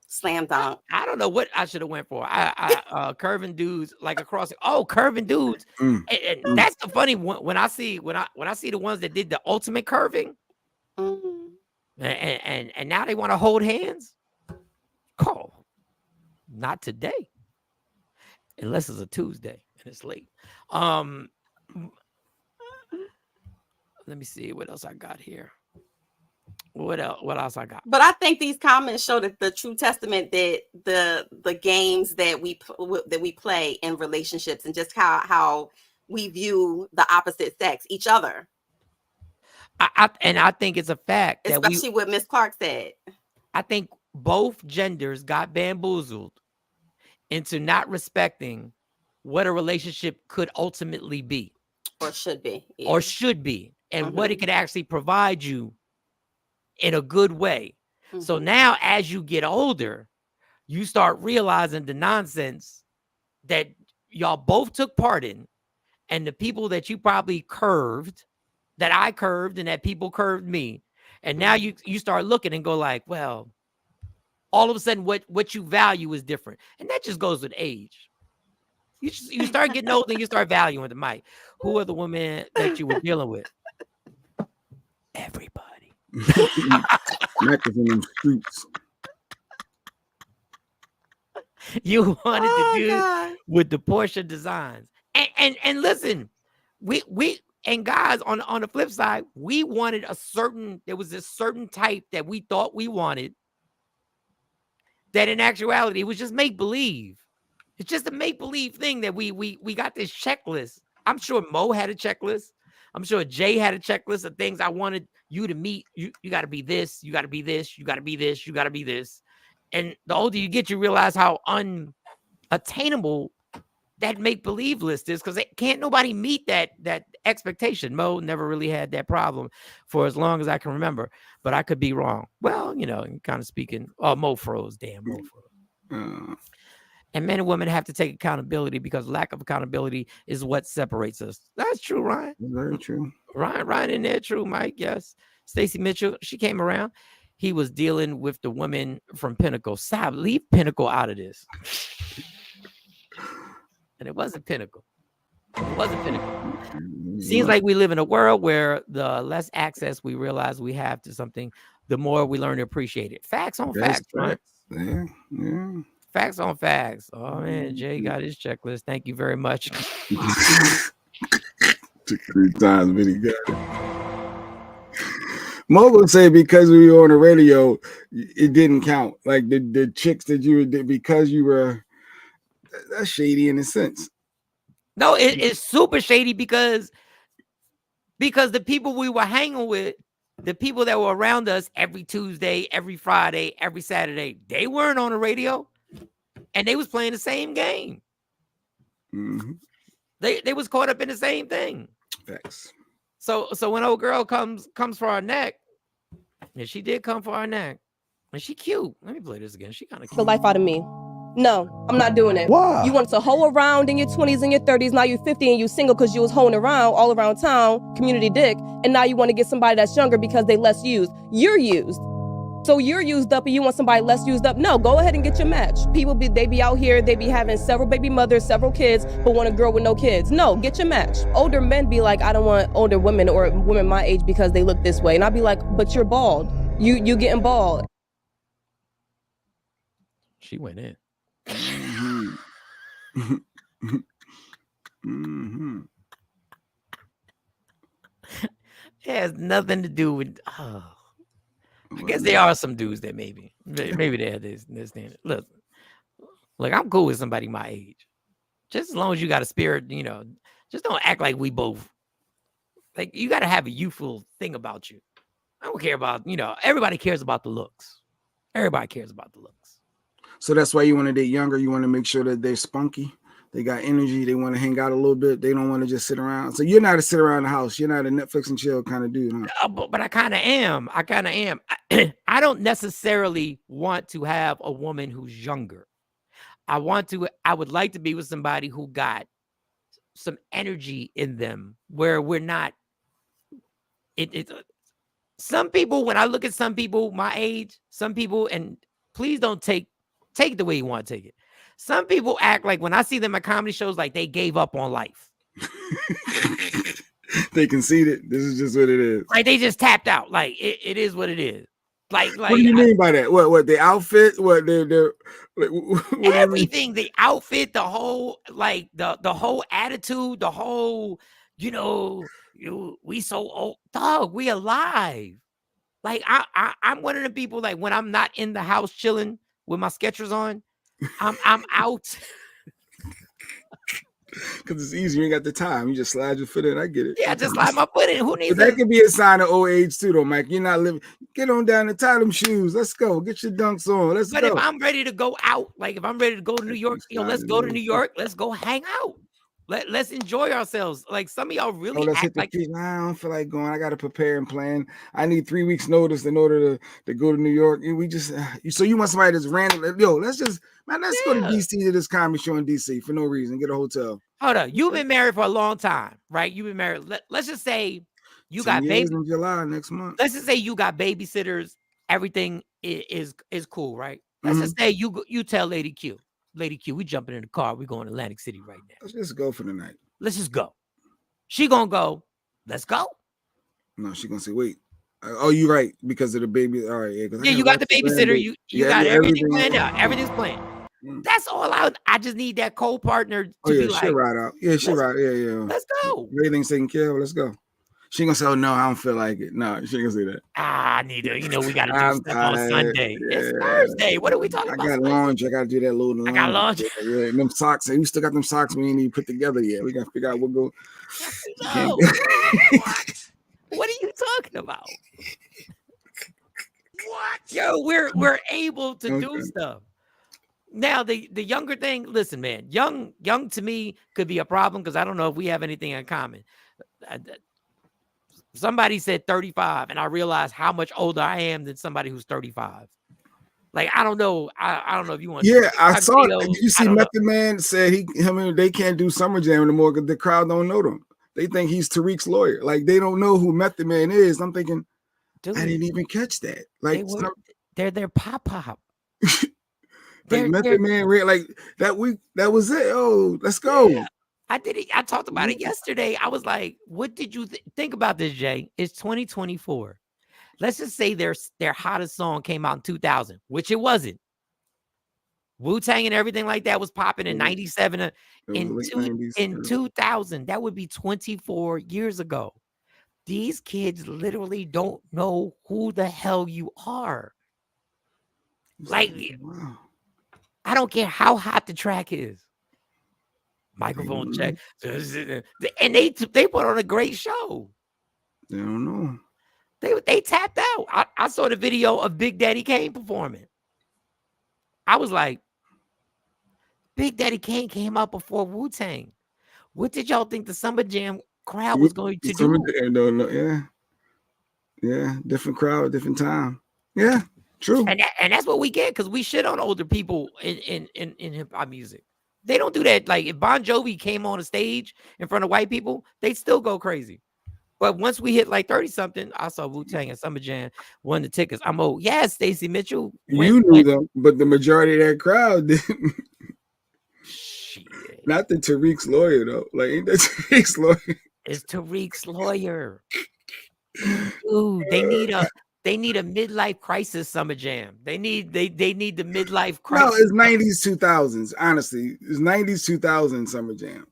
Slam dunk. I don't know what I should have went for. Curving dudes like across. Oh, curving dudes. And that's the funny one. When I see the ones that did the ultimate curving, and now they want to hold hands. Oh, not today. Unless it's a Tuesday and it's late. Let me see what else I got here. What else I got? But I think these comments show that the true testament that the games that we play in relationships and just how we view the opposite sex, each other. I think it's a fact that especially what Miss Clark said. I think both genders got bamboozled into not respecting what a relationship could ultimately be, or should be, and what it could actually provide you in a good way. So now as you get older, you start realizing the nonsense that y'all both took part in, and the people that you probably curved, that I curved, and that people curved me. And now you start looking and go like, well, all of a sudden what you value is different. And that just goes with age. You start getting older and you start valuing the mic. Who are the women that you were dealing with? Everybody. Mac is in them streets. You wanted to do with the Porsche designs. And listen, we and guys on the flip side, we wanted there was this certain type that we thought we wanted, that in actuality it was just make-believe. It's just a make-believe thing that we got this checklist. I'm sure Mo had a checklist. I'm sure Jay had a checklist of things I wanted you to meet. You got to be this, you got to be this, you got to be this, you got to be this. And the older you get, you realize how unattainable that make-believe list is, because can't nobody meet that expectation. Mo never really had that problem for as long as I can remember, but I could be wrong. Well, kind of speaking. Oh, Mo froze. Damn, Mo froze. And men and women have to take accountability, because lack of accountability is what separates us. That's true, Ryan. Very true. Ryan in there, true, Mike. Yes. Stacey Mitchell, she came around. He was dealing with the woman from Pinnacle. Stop, leave Pinnacle out of this. And it wasn't Pinnacle. It wasn't Pinnacle. Seems like we live in a world where the less access we realize we have to something, the more we learn to appreciate it. Facts on facts, right? Yeah. Facts on facts. Oh man, Jay got his checklist. Thank you very much. Took 3 times, but he got it. Mogul say because we were on the radio, it didn't count. Like the chicks that you were, because you were, that's shady in a sense. No, it's super shady because the people we were hanging with, the people that were around us every Tuesday, every Friday, every Saturday, they weren't on the radio, and they was playing the same game. Mm-hmm. They was caught up in the same thing. Facts. So when old girl comes for our neck, and she did come for our neck, and she cute. Let me play this again. She kind of cute. The life out of me. No, I'm not doing it. Why? You want to hoe around in your 20s and your 30s. Now you're 50 and you single because you was hoeing around all around town, community dick. And now you want to get somebody that's younger because they less used. You're used. So you're used up and you want somebody less used up? No, go ahead and get your match. People they be out here, they be having several baby mothers, several kids, but want a girl with no kids. No, get your match. Older men be like, I don't want older women or women my age because they look this way. And I'll be like, but you're bald. You getting bald. She went in. It has nothing to do with. Oh. I guess there are some dudes that maybe they have this standard. Look, I'm cool with somebody my age, just as long as you got a spirit. Just don't act like we both. Like, you got to have a youthful thing about you. I don't care about everybody cares about the looks. Everybody cares about the looks. So that's why you want to date younger. You want to make sure that they're spunky. They got energy. They want to hang out a little bit. They don't want to just sit around. So you're not a sit around the house. You're not a Netflix and chill kind of dude, huh? But I kind of am. I don't necessarily want to have a woman who's younger. I would like to be with somebody who got some energy in them where we're not. Some people, when I look at some people my age, some people, and please don't take it the way you want to take it. Some people act like when I see them at comedy shows, like they gave up on life. They conceded. This is just what it is. Like they just tapped out. Like it is what it is. Like what do you mean by that? What the outfit? What they're what everything, the outfit, the whole the whole attitude, the whole we so old, dog. We alive. Like I'm one of the people, like when I'm not in the house chilling with my Skechers on, I'm out. Because it's easy. You ain't got the time. You just slide your foot in. I get it. Yeah, just slide my foot in. Who needs that? Could be a sign of old age too, though, Mike. You're not living. Get on down and tie them shoes. Let's go. Get your dunks on. Let's go. But if I'm ready to go out, like if I'm ready to go to New York, let's go to New York. Let's go hang out. Let's enjoy ourselves. Like some of y'all really let's act hit the like I don't feel like going. I got to prepare and plan. I need 3 weeks notice in order to go to New York. We just so you want somebody that's random. Yo, let's go to DC to this comedy show in DC for no reason. Get a hotel. Hold on. You've been married for a long time, right? You've been married. Let's just say you got baby in July next month. Let's just say you got babysitters. Everything is cool, right? Let's just say you tell Lady Q, we jumping in the car. We're going to Atlantic City right now. Let's just go for the night. Let's just go. She gonna go. Let's go. No, she gonna say, wait. Oh, you're right, because of the baby. All right, yeah, you got the babysitter. You got everything planned out. Everything's planned. That's all out. I just need that co-partner to be like, she'll ride out. Yeah, she'll ride. Yeah. Let's go. Everything's taken care of. Let's go. She gonna say, oh no, I don't feel like it. No, she ain't gonna say that. I need to, we gotta do stuff on Sunday. Yeah. It's Thursday. What are we talking about? I got laundry. I gotta do that little laundry. I got laundry. Yeah, and them socks. We still got them socks we ain't even put together yet. We gotta figure out what go. No. What are you talking about? What? Yo, we're able to do stuff. Now the younger thing, listen, man, young to me could be a problem because I don't know if we have anything in common. Somebody said 35, and I realized how much older I am than somebody who's 35. Like, I don't know. I don't know if you want. Yeah, I saw it. Did you see Method Man said they can't do Summer Jam anymore because the crowd don't know them. They think he's Tariq's lawyer. Like, they don't know who Method Man is. I'm thinking, dude, I didn't even catch that. Like, they're their pop. Like Method Man, like that week, that was it. Oh, let's go. Yeah. I did it. I talked about it yesterday. I was like, what did you think about this, Jay? It's 2024. Let's just say their hottest song came out in 2000, which it wasn't. Wu-Tang and everything like that was popping in 97. In 2000, that would be 24 years ago. These kids literally don't know who the hell you are. Like, wow. I don't care how hot the track is. Microphone check. And they put on a great show. They don't know. They tapped out. I saw the video of Big Daddy Kane performing. I was like, Big Daddy Kane came out before Wu-Tang. What did y'all think the Summer Jam crowd was going to do? Yeah. Yeah, different crowd, different time. Yeah, True. And that's what we get because we shit on older people in hip hop music. They don't do that. Like if Bon Jovi came on a stage in front of white people, they'd still go crazy. But once we hit like 30 something, I saw Wu-Tang and Summer Jam won the tickets. I'm old. Yeah, Stacey Mitchell You knew them, but the majority of that crowd didn't. Shit. Not the Tariq's lawyer though. Like ain't that Tariq's lawyer? It's Tariq's lawyer. Dude, they need a midlife crisis Summer Jam. They need the midlife crisis. No, it's 90s, 2000s. Honestly, it's 90s, 2000s Summer Jam.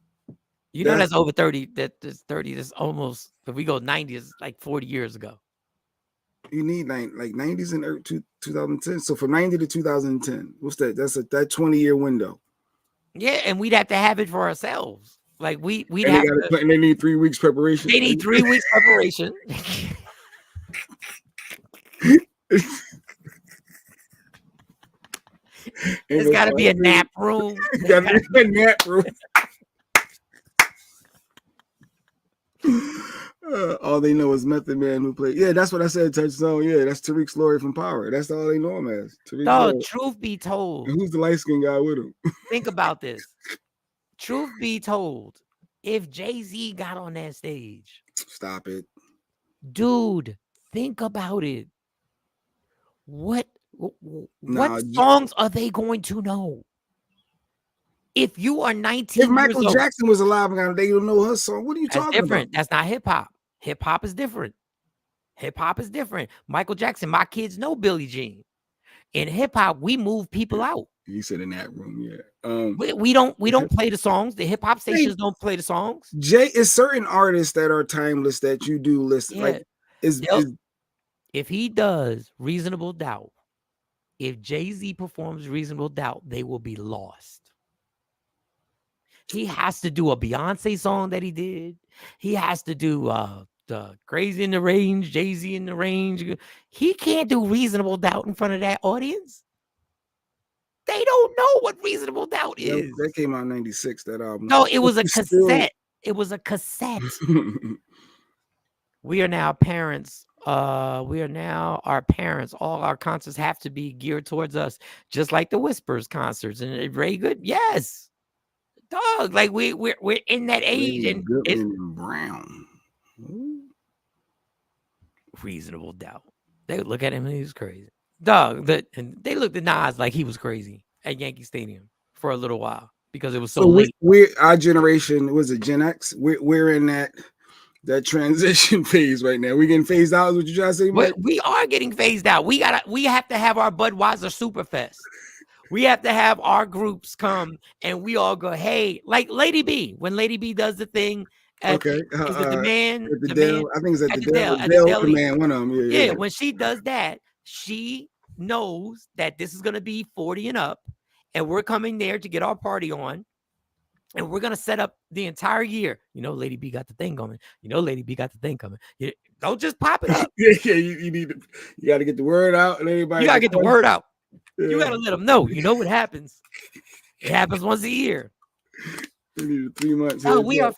You know that's over 30. That's 30. That's almost, if we go 90, it's like 40 years ago. You need like 90s and 2010. So from 90 to 2010, what's that? That's that 20-year window. Yeah, and we'd have to have it for ourselves. Like we'd and have to, and they need 3 weeks preparation. They need 3 weeks preparation. There's got to be a nap room. Got to be a nap room. All they know is Method Man who played. Yeah, that's what I said. Touchstone. Yeah, that's Tariq's lawyer from Power. That's all they know him as. No, truth be told. And who's the light skinned guy with him? Think about this. Truth be told, if Jay-Z got on that stage, stop it, dude. Think about it. What songs are they going to know? If you are 19, if Michael Jackson was alive and they don't know her song, what are you talking different. about? That's not hip hop. Hip hop is different. Hip hop is different. Michael Jackson, my kids know Billie Jean. In hip hop, we move people out. You said in that room, yeah. We don't play the songs. The hip hop stations don't play the songs. Jay is certain artists that are timeless that you do listen. Yeah. Like if he does Reasonable Doubt, if Jay-Z performs Reasonable Doubt, they will be lost. He has to do a Beyonce song that he did. He has to do the Crazy in the Range, Jay-Z in the Range. He can't do Reasonable Doubt in front of that audience. They don't know what Reasonable Doubt is. That came out in 96, that album. No, it was a cassette. It was a cassette. We are now parents. We are now our parents. All our concerts have to be geared towards us, just like the Whispers concerts. And Ray Good, yes. Dog, like we're in that age, and Brown. Reasonable Doubt. They would look at him and he was crazy. Dog, and they looked at Nas like he was crazy at Yankee Stadium for a little while because it was so late. We're our generation, was it Gen X? We're in that transition phase right now. We getting phased out, is what you trying to say, Mike? We are getting phased out. We have to have our Budweiser Superfest. We have to have our groups come and we all go, hey, like Lady B. When Lady B does the thing at is it the man? The Dell, I think it's at the Dell. The man, one of them. Yeah, when she does that, she knows that this is going to be 40 and up, and we're coming there to get our party on, and we're going to set up the entire year. You know, Lady B got the thing coming. You know, Lady B got the thing coming. Don't just pop it up. Yeah, you got to get the word out, and everybody. You got to get the word out. Yeah. You got to let them know. You know what happens. It happens once a year. We need 3 months. No, we are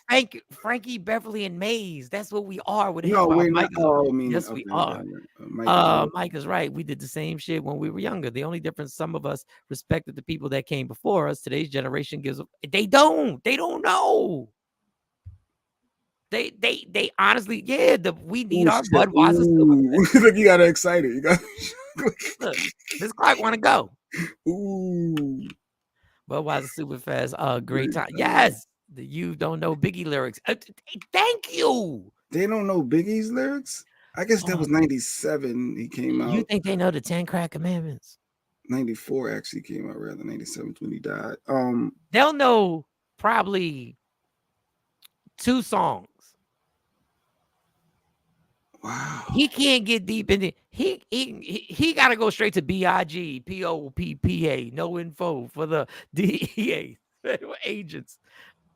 Frankie, Beverly, and Maze. That's what we are with hip hop. Yes, we are. Mike is right. We did the same shit when we were younger. The only difference, some of us respected the people that came before us. Today's generation they don't know. They honestly, we need our Budweiser. Look, you got excited. You got look, this clock want to go. Ooh. Budweiser Superfest, great time. Yes, you don't know Biggie lyrics. Thank you. They don't know Biggie's lyrics? I guess that was 97. He came out. You think they know the 10 Crack Commandments? 94 actually came out, rather 97 when he died. They'll know probably 2 songs. Wow. He can't get deep in it. He got to go straight to BIG, POPPA, no info for the DEA federal agents.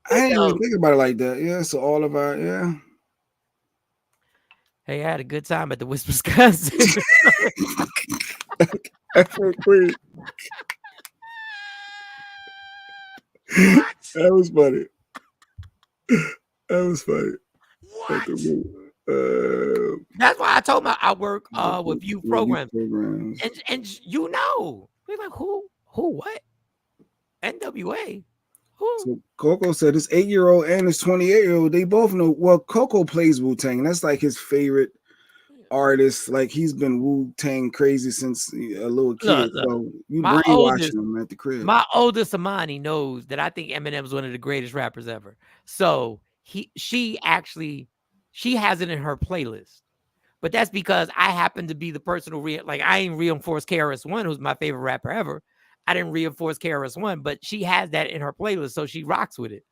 I didn't even think about it like that. Yeah, so all of our, yeah. Hey, I had a good time at the Whispers concert. That was funny. That was funny. What? That's why I told my I work with youth programs. programs. And you know, we're like, who, what? NWA. Who? So Coco said his 8-year-old and his 28-year-old, they both know. Well, Coco plays Wu-Tang. That's like his favorite artist. Like he's been Wu-Tang crazy since a little kid. Look, So you my brainwashing him at the crib. My oldest Amani knows that I think Eminem's one of the greatest rappers ever. So she has it in her playlist. But that's because I happen to be the person who like I ain't reinforced KRS-One, who's my favorite rapper ever. I didn't reinforce KRS-One, but she has that in her playlist, so she rocks with it.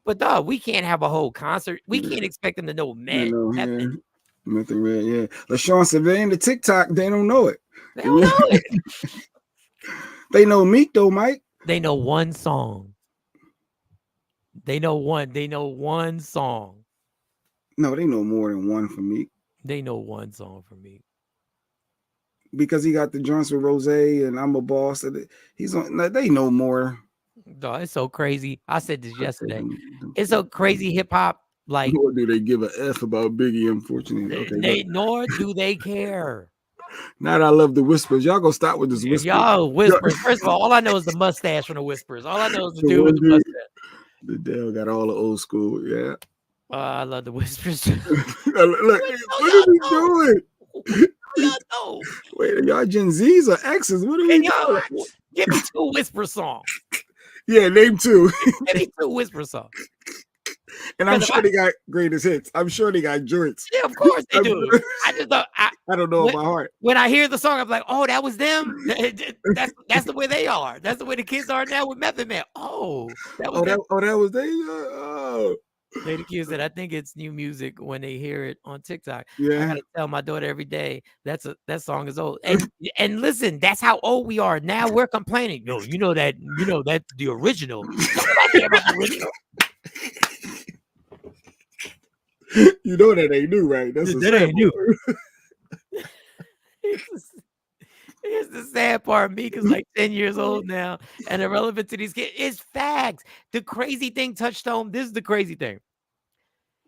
But dog, we can't have a whole concert. We can't expect them to know Meth and Red, yeah. LaShawn said they ain't the TikTok, they don't know it. They don't know it. They know Meek though, Mike. They know one song. They know one song. No, they know more than one for Meek. They know one song for Meek. Because he got the joints with Rose and I'm a Boss. He's on. They know more. Dog, it's so crazy. I said this yesterday. It's so crazy hip hop. Like, nor do they give a F about Biggie? Unfortunately, okay. Nor do they care. Now that I love the whispers, y'all gonna stop with this whispers. Y'all whispers. First of all I know is the mustache from the whispers. All I know is the dude with the mustache. The Dale got all the old school. Yeah. I love the whispers. Look, what are we doing? Y'all know. Wait, are y'all Gen Zs or X's? What are we doing? Give me 2 whisper songs. Yeah, name 2. Give me 2 whisper songs. And I'm sure they got greatest hits. I'm sure they got joints. Yeah, of course they do. I just don't. I don't know by heart. When I hear the song, I'm like, oh, that was them. That's the way they are. That's the way the kids are now with Method Man. Oh, that was that was they. Oh. Lady Q said, I think it's new music when they hear it on TikTok. Yeah. I gotta tell my daughter every day that song is old. And listen, that's how old we are. Now we're complaining. No, you know that's the original. Nobody care about the original. You know that ain't new, right? That ain't new. Here's the sad part. Meek is like 10 years old now and irrelevant to these kids. It's facts. The crazy thing, Touchstone, this is the crazy thing.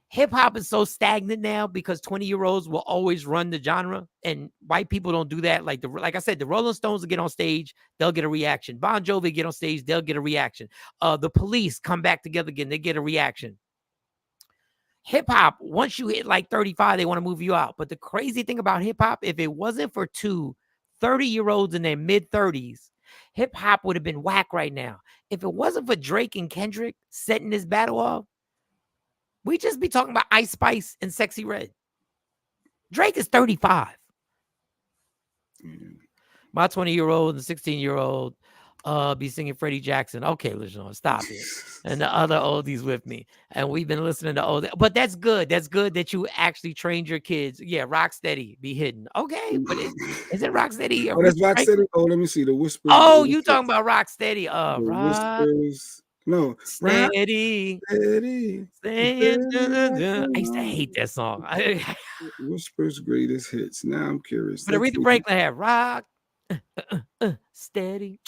Hip hop is so stagnant now because 20-year-olds will always run the genre and white people don't do that. Like I said, the Rolling Stones will get on stage, they'll get a reaction. Bon Jovi get on stage, they'll get a reaction. The Police come back together again, they get a reaction. Hip hop, once you hit like 35, they want to move you out. But the crazy thing about hip hop, if it wasn't for 2 30-year-olds in their mid-30s, hip hop would have been whack right now. If it wasn't for Drake and Kendrick setting this battle off, we'd just be talking about Ice Spice and Sexy Red. Drake is 35. My 20-year-old and 16-year-old be singing Freddie Jackson. Okay, LaShawn, stop it. And the other oldies with me. And we've been listening to old. But that's good. That's good that you actually trained your kids. Yeah, Rocksteady be hidden. Okay, but is it Rocksteady? Oh, that's Rocksteady. Oh, let me see the whispers. Oh, you talking about Rocksteady? Whispers. No, steady. I used to hate that song. Whispers greatest hits. Now I'm curious. But Aretha Franklin had rock steady.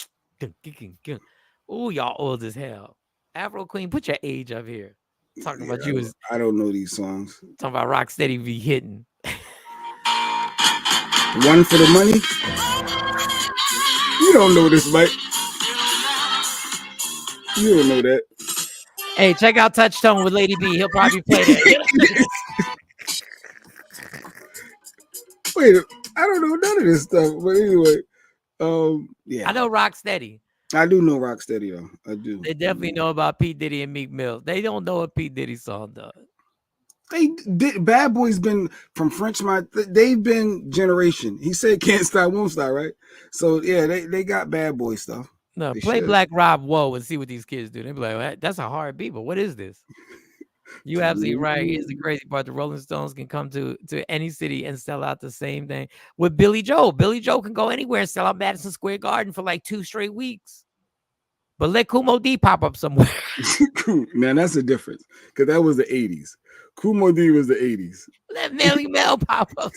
Oh, y'all old as hell. Afro Queen, put your age up here. Talking about you as I don't know these songs. Talking about Rocksteady be hitting. One for the money. You don't know this, Mike. You don't know that. Hey, check out Touchstone with Lady B. He'll probably play that. Wait, I don't know none of this stuff. But anyway, yeah. I know Rocksteady. I do know Rocksteady, though. I do. They definitely know about P. Diddy and Meek Mill. They don't know a P. Diddy song does. They did. Bad Boys been from French Montana. They've been generation. He said "Can't Stop, Won't Stop," right? So yeah, they got Bad Boy stuff. No, they play should. Black Rob Whoa and see what these kids do. They be like, that's a hard beat, but what is this? You absolutely right. Here's the crazy part: the Rolling Stones can come to any city and sell out the same thing. With Billy Joel, Billy Joel can go anywhere and sell out Madison Square Garden for like 2 straight weeks. But let Kumo D pop up somewhere. Man, that's the difference. Because that was the 80s. Kumo D was the 80s. Let Melly Mel pop up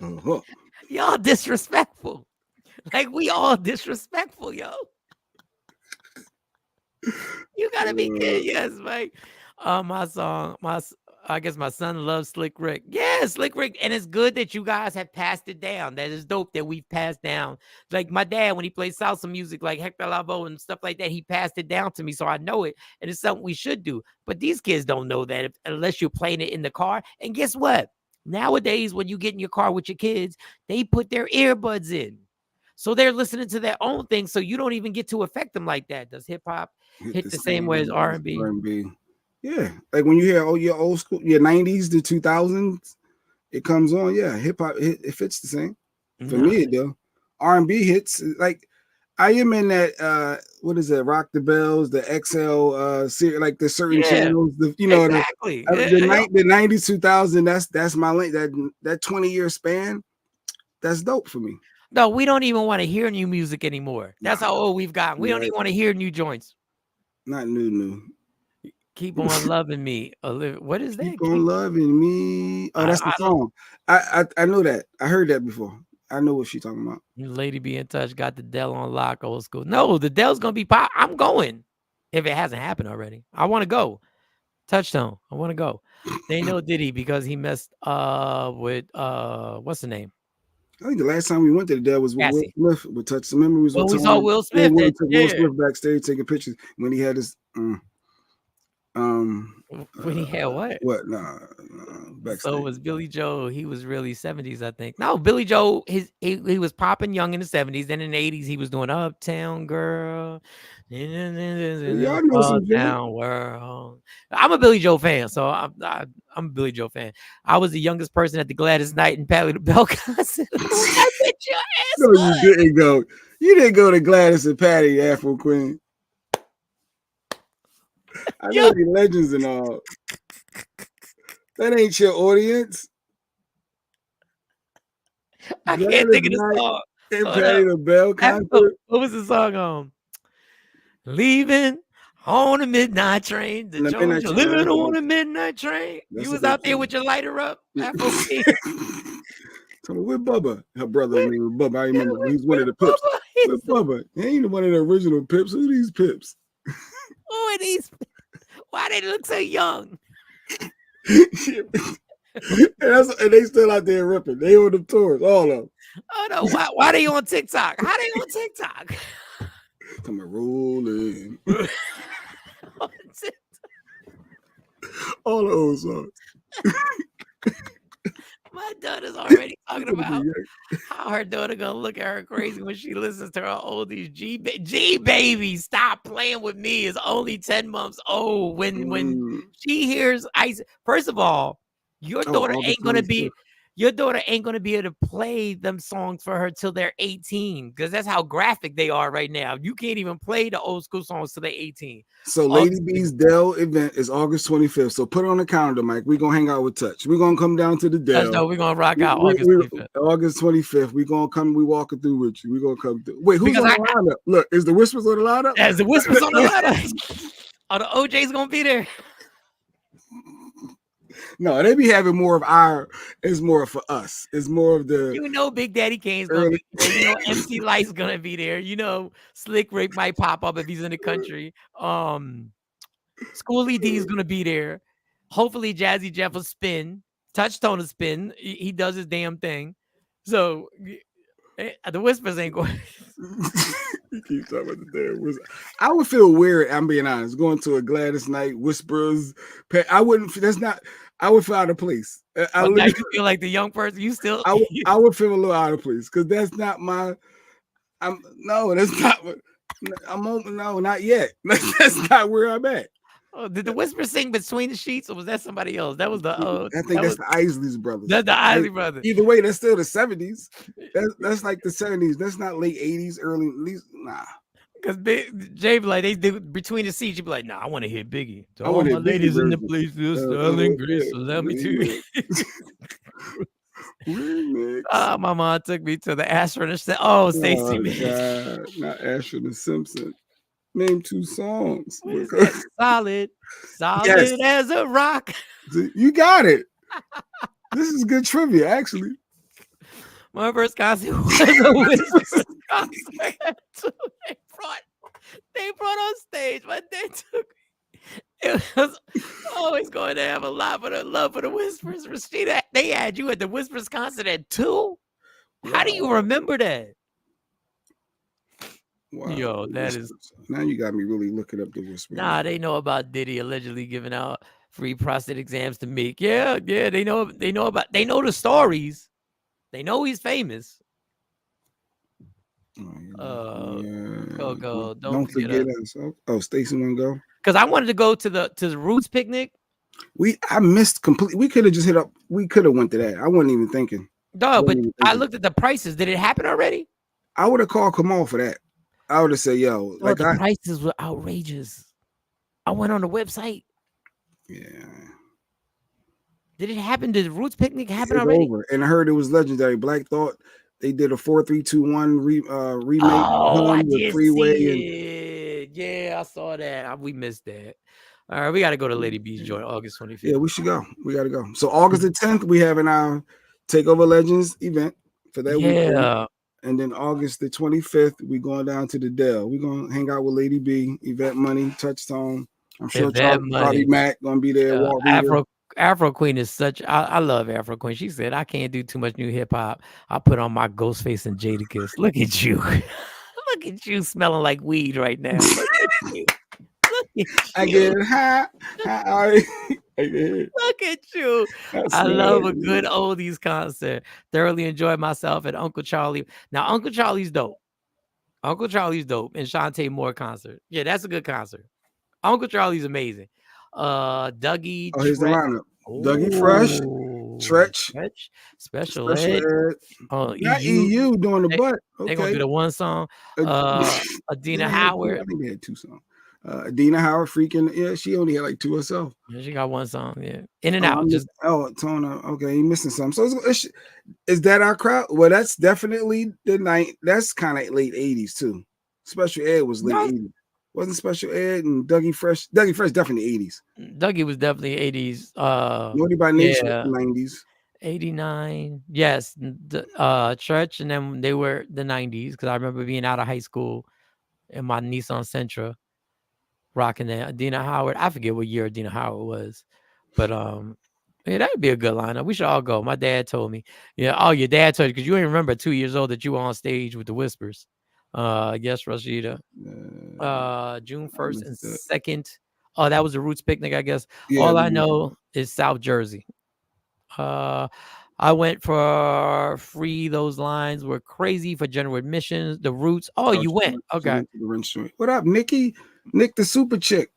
somewhere. Uh-huh. Y'all disrespectful. Like, we all disrespectful, yo. You gotta be good. Yes, Mike. My song, I guess my son loves Slick Rick. Yeah, Slick Rick. And it's good that you guys have passed it down. That is dope that we've passed down. Like my dad, when he plays salsa music like Hector Lavoe and stuff like that, he passed it down to me. So I know it. And it's something we should do. But these kids don't know that unless you're playing it in the car. And guess what? Nowadays, when you get in your car with your kids, they put their earbuds in. So they're listening to their own thing. So you don't even get to affect them like that. Does hip hop hit the same way as R&B? R&B. Yeah, like when you hear your old school, your 90s to 2000s, it comes on. Yeah, hip hop it fits the same. For me, it do. R&B hits like I am in that what is it? Rock the Bells, the XL series, like the certain channels. The exactly. the 90s 2000. That's my link. That 20-year span. That's dope for me. No, we don't even want to hear new music anymore. That's how old we've gotten. We don't even want to hear new joints. Not new. Keep on loving me. What is that? Keep on loving me. Oh, that's the song. I know that. I heard that before. I know what she's talking about. Lady be in touch. Got the Dell on lock. Old school. No, the Dell's gonna be pop. I'm going. If it hasn't happened already, I want to go. Touchstone. I want to go. They know Diddy because he messed with what's the name? I think the last time we went to the Dell was with Will Smith. We touched some memories. Well, we saw Will Smith. Will Smith backstage taking pictures when he had his when he had what? What? Nah, backstage. So was Billy Joe. He was really 70s, I think. No, Billy Joe, he was popping young in the 70s. Then in the 80s, he was doing Uptown Girl. Y'all know some Uptown World. I'm a Billy Joe fan, so I'm a Billy Joe fan. I was the youngest person at the Gladys Knight and Patti LaBelle concert. I bet your ass no, you didn't go. You didn't go to Gladys and Patty, Afro Queen. I know the legends and all. That ain't your audience. I can't think of the song. And Patti LaBelle concert. What was the song? Leaving on a midnight train. Living on a midnight train. You was out there with your lighter up. Afro King. With Bubba, her brother named Bubba. I remember he's one of the Pips. With Bubba, he ain't one of the original Pips. Who are these Pips? Who are these? Why they look so young? and they still out there ripping. They on the tours, all of them. Oh no! Why they on TikTok? How they on TikTok? I'm rolling. All the old songs. My daughter's already talking about how her daughter gonna look at her crazy when she listens to her oldies. G baby, stop playing with me. Is only 10 months old. When she hears Ice, first of all, your daughter ain't gonna be. Your daughter ain't going to be able to play them songs for her till they're 18 because that's how graphic they are right now. You can't even play the old school songs till they're 18. So Lady B's Dell event is August 25th. So put it on the calendar, Mike. We're going to hang out with Touch. We're going to come down to the Dell. No, we're going to rock out August 25th. August 25th. We're going to come. We walking through with you. We're going to come through. Wait, who's on the lineup? Look, is the Whispers on the lineup? Is the Whispers on the lineup? Are the OJ's going to be there? No, they be having more of our. It's more for us. It's more of the. You know, Big Daddy Kane's gonna be there. You know, MC Light's gonna be there. You know, Slick Rick might pop up if he's in the country. Schoolie D's gonna be there. Hopefully, Jazzy Jeff will spin. Touchstone will spin. He does his damn thing. So the Whispers ain't going. You keep talking about the damn Whispers. I would feel weird. I'm being honest. Going to a Gladys Knight Whispers. I wouldn't. That's not. I would feel out of place. Now you feel like the young person. You still. I would feel a little out of place because that's not my. That's not. No, not yet. That's not where I'm at. Oh, did the Whisper sing Between the Sheets, or was that somebody else? That was the. I think that's the Isleys brothers. That's the Isley brothers. Either way, that's still the 70s. That's like the 70s. That's not late 80s, early. Nah. Because Jay be like, they do Between the Seats. You be like, nah, I want to hear Biggie. To all my ladies in the place, Sterling Grace, let me too. My mom took me to the astronaut. Stacey, man. Not Asher the Simpson. Name 2 songs. Solid yes. As a rock. You got it. This is good trivia, actually. My first concert was a Whispers concert. They brought on stage. My dad took me. It was always going to have a lot for the love for the Whispers. Rashida, they had you at the Whispers concert at 2. How do you Wow. remember that? Wow. Yo, The that is Whispers. Now you got me really looking up the Whispers. nah. They know about Diddy allegedly giving out free prostate exams to Meek. Yeah, they know. They know about. They know the stories. They know he's famous. Coco, don't forget forget us. us. Oh, Stacey wanna go. Because I wanted to go to the Roots picnic. I missed completely. We could have just hit up. We could have went to that. I wasn't even thinking. No, but Wasn't even I thinking. looked at the prices. Did it happen already? I would have called Kamal for that. I would have said, "Yo, Oh, the prices were outrageous. I went on the website. yeah, Did it happen? Did the Roots picnic happen it's already? over." And I heard it was legendary. Black Thought. They did a 4-3-2-1 remake Oh, I with did Freeway see and it. Yeah, I saw that. We missed that. All right, we got to go to Lady B's joint August 25th. yeah, we should go. We got to go. So August the 10th, we have our Takeover Legends event for that weekend. Yeah. And then August the 25th, we going down to the Dell. We're gonna hang out with Lady B, Yvette Money, Touchstone. I'm sure Yvette Charlie Money. Mack gonna be there. Walt Reader. Afro Queen is such. I love Afro Queen. She said, "I can't do too much new hip hop. I put on my Ghostface and Jadakiss." Look at you, look at you smelling like weed right now. Look at you. Look at you. I get high. Look at you. I love a good oldies concert. Thoroughly enjoyed myself at Uncle Charlie. Now, Uncle Charlie's dope. Uncle Charlie's dope. And Shantae Moore concert. Yeah, that's a good concert. Uncle Charlie's amazing. Dougie. Oh, here's the lineup. Dougie Fresh, Tretch, Special Ed. Oh, not EU doing the butt. Okay. They're gonna do the one song. Adina Howard. I think they had 2 songs. Adina Howard, freaking, yeah, she only had like 2 herself. Yeah, she got 1 song. Yeah, in and out. Tona. Okay, you missing something. So is that our crowd? Well, that's definitely the night. That's kind of late 80s too. Special Ed was late 80s. Wasn't Special Ed and Dougie Fresh? Dougie Fresh definitely 80s. Dougie was definitely 80s. Naughty by Nature 90s. 89. Yes. Church, and then they were the 90s because I remember being out of high school in my Nissan Sentra rocking that. Adina Howard. I forget what year Adina Howard was, but yeah, that would be a good lineup. We should all go. My dad told me. Yeah. Oh, your dad told you because you ain't remember 2 years old that you were on stage with the Whispers. Yes, Rashida. June 1st and 2nd. Oh, that was a Roots picnic, I guess. Yeah, all I know is South Jersey. I went for free. Those lines were crazy for general admissions. The Roots. Oh, you went. Okay. What up, Nikki? Nick the super chick.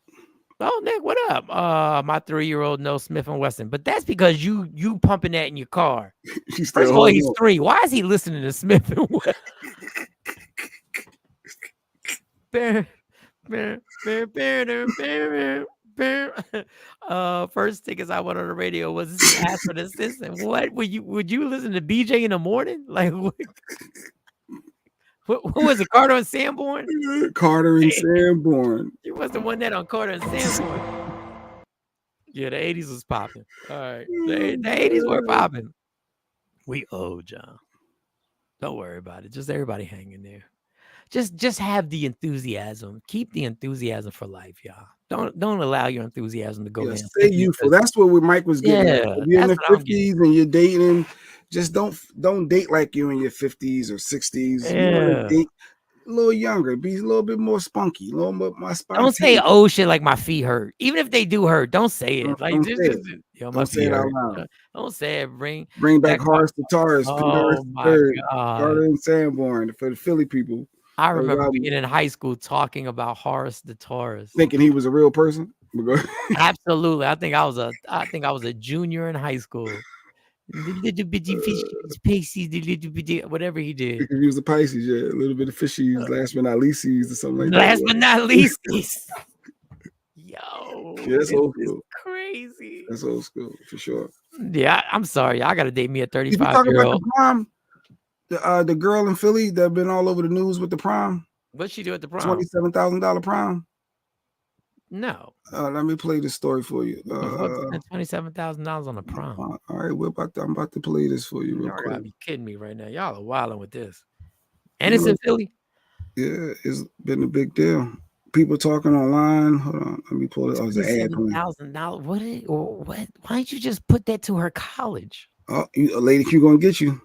Oh, Nick, what up? My 3-year-old knows Smith and Wesson, but that's because you pumping that in your car. First of all, he's 3. Why is he listening to Smith and Wesson? First tickets I went on the radio was ask for the assistant. What would you listen to BJ in the morning? Like what was it? Carter and Sanborn? Carter and Sanborn. He was the one that on Carter and Sanborn. Yeah, the 80s was popping. All right. The 80s were popping. We owe John. Don't worry about it. Just everybody hang in there. Just have the enthusiasm. Keep the enthusiasm for life, y'all. Don't allow your enthusiasm to go down. Stay youthful. That's what Mike was getting at. If you're in the 50s and you're dating, just don't date like you're in your 50s or 60s. Yeah. Date a little younger. Be a little bit more spunky, a little bit more spontaneous. Don't say oh shit like my feet hurt. Even if they do hurt, don't say it. Like don't just, say just, it. Yo, Don't say it out loud. Don't say it. Bring back Horace the Taurus. Oh my God. Carter and Sanborn for the Philly people. I remember being in high school talking about Horace the Taurus, thinking he was a real person. Absolutely, I think I was a junior in high school. Little bitty fishies, Pisces, whatever he did. Because he was a Pisces, yeah, a little bit of fishies, last but not leasties, or something like that. Last but not leasties. Yo, yeah, that's old school. Crazy. That's old school for sure. Yeah, I'm sorry. I gotta date me a 35-year-old. Did you talk about the prom? The girl in Philly that been all over the news with the prom. What'd she do at the prom? $27,000 prom. No. Let me play this story for you. $27,000 on the prom. All right, I'm about to play this for you real quick. Y'all gotta be kidding me right now. Y'all are wilding with this. And it's in Philly. Yeah, it's been a big deal. people talking online. Hold on, let me pull it. Oh, it's an ad playing. $27,000. What? Why didn't you just put that to her college? Oh, Lady Q gonna get you.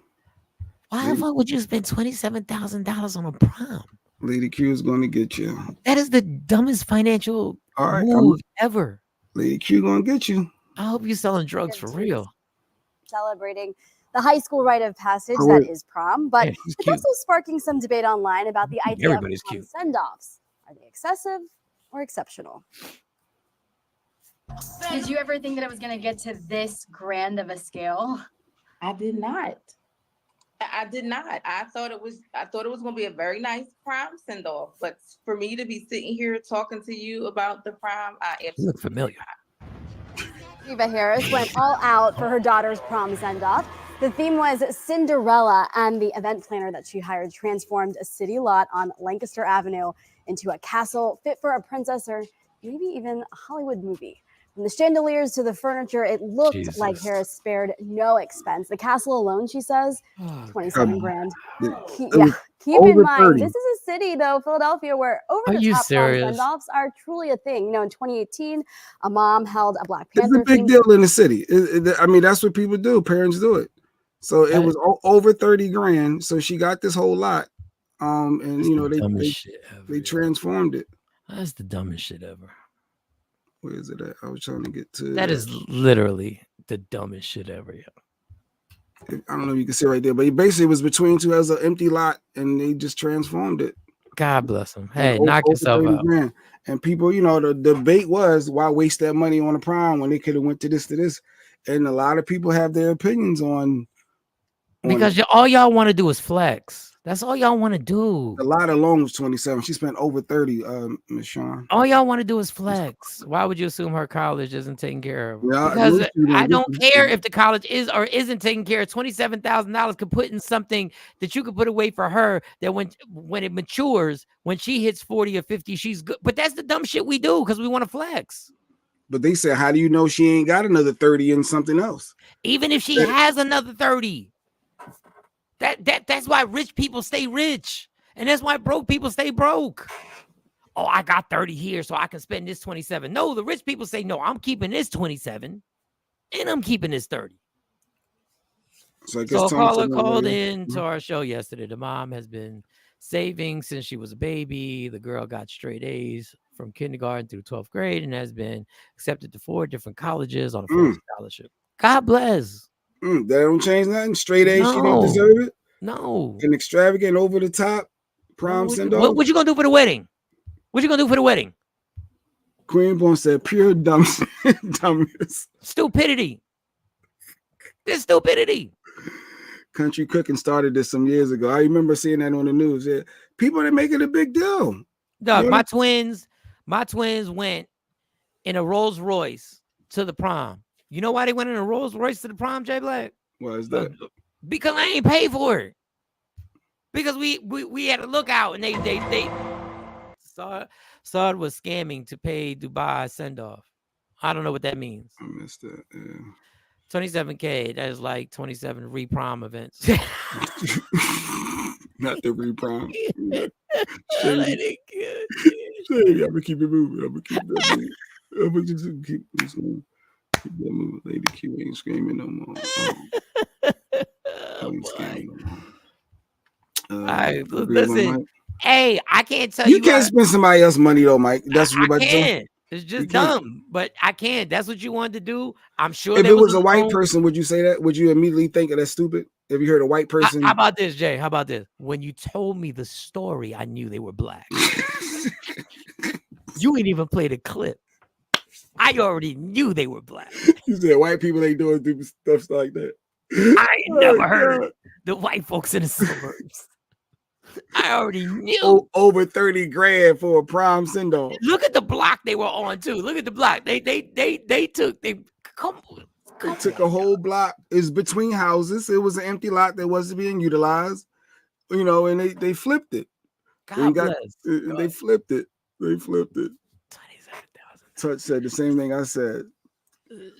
Why the fuck would you spend $27,000 on a prom? Lady Q is gonna get you. That is the dumbest financial All right, move ever. Lady Q gonna get you. I hope you're selling drugs for real. Celebrating the high school rite of passage Oh, that wait. is prom, but Yeah, she's it's cute. also sparking some debate online about the idea Everybody's of prom cute. send-offs. Are they excessive or exceptional? Did you ever think that it was going to get to this grand of a scale? I did not. I did not. I thought it was going to be a very nice prom send off, but for me to be sitting here talking to you about the prom, I You absolutely look familiar. Eva Harris went all out for her daughter's prom send-off. The theme was Cinderella, and the event planner that she hired transformed a city lot on Lancaster Avenue into a castle fit for a princess or maybe even a Hollywood movie. From the chandeliers to the furniture, it looked like Harris spared no expense. The castle alone, she says, 27 grand. Keep in mind, 30. this is a city, though, Philadelphia, where over-the-top prom send-offs are truly a thing. You know, in 2018, a mom held a Black Panther. It's a big deal in the city. I mean, that's what people do. Parents do it. So it was over 30 grand. So she got this whole lot. And you know, they transformed it. That's the dumbest shit ever. Where is it at? I was trying to get to that. Is literally the dumbest shit ever. Yeah. I don't know if you can see right there, but basically it was between two as an empty lot, and they just transformed it. God bless them. Hey, knock yourself out. Grand. And people, you know, the debate was why waste that money on a prom when they could have went to this, and a lot of people have their opinions on because all y'all want to do is flex. That's all y'all want to do. The lot alone was 27. She spent over 30, Miss Shawn. All y'all want to do is flex. Why would you assume her college isn't taking care of her? Yeah, because I don't care if the college is or isn't taking care of. $27,000 could put in something that you could put away for her that when it matures, when she hits 40 or 50, she's good. But that's the dumb shit we do because we want to flex. But they said, how do you know she ain't got another 30 in something else? Even if she has another 30. That's why rich people stay rich. And that's why broke people stay broke. Oh, I got 30 here, so I can spend this 27. No, the rich people say, no, I'm keeping this 27 and I'm keeping this 30. So a caller called in to our show yesterday. The mom has been saving since she was a baby. The girl got straight A's from kindergarten through 12th grade and has been accepted to 4 different colleges on a full scholarship. God bless. That don't change nothing. Straight A's, she don't deserve it. No. An extravagant, over the top prom send off. What you gonna do for the wedding? What you gonna do for the wedding? Queen Born said pure dumbness. Stupidity. This stupidity. Country Cooking started this some years ago. I remember seeing that on the news. Yeah. People that make it a big deal. Dog, my twins went in a Rolls Royce to the prom. You know why they went in a Rolls Royce to the prom, Jay Black? Why is that? Because I ain't paid for it. Because we had a lookout and they Saud was scamming to pay Dubai send off. I don't know what that means. I missed that. Yeah. 27K. That is like 27 re-prom events. Not the re-prom. Shady. I'm gonna keep it moving. I'm gonna keep that moving. I'm gonna just keep this moving. Keep that moving. Lady Q ain't screaming no more. Ain't screaming no more. All right, listen. Hey, I can't tell you can't spend somebody else's money though, Mike. That's what you're about to say. It's just dumb, but I can't. That's what you wanted to do. I'm sure. If it was a white person, would you say that? Would you immediately think that's stupid? If you heard a white person, how about this, Jay? How about this? When you told me the story, I knew they were black. You ain't even played a clip. I already knew they were black. You said white people ain't doing stupid stuff like that. I ain't never heard the white folks in the suburbs. I already knew. Over 30 grand for a prom send off. Look at the block they were on too. Look at the block. They took a whole block. It's between houses. It was an empty lot that wasn't being utilized. You know, and they flipped it. God bless. They flipped it. They flipped it. 27,000. Touch said the same thing I said.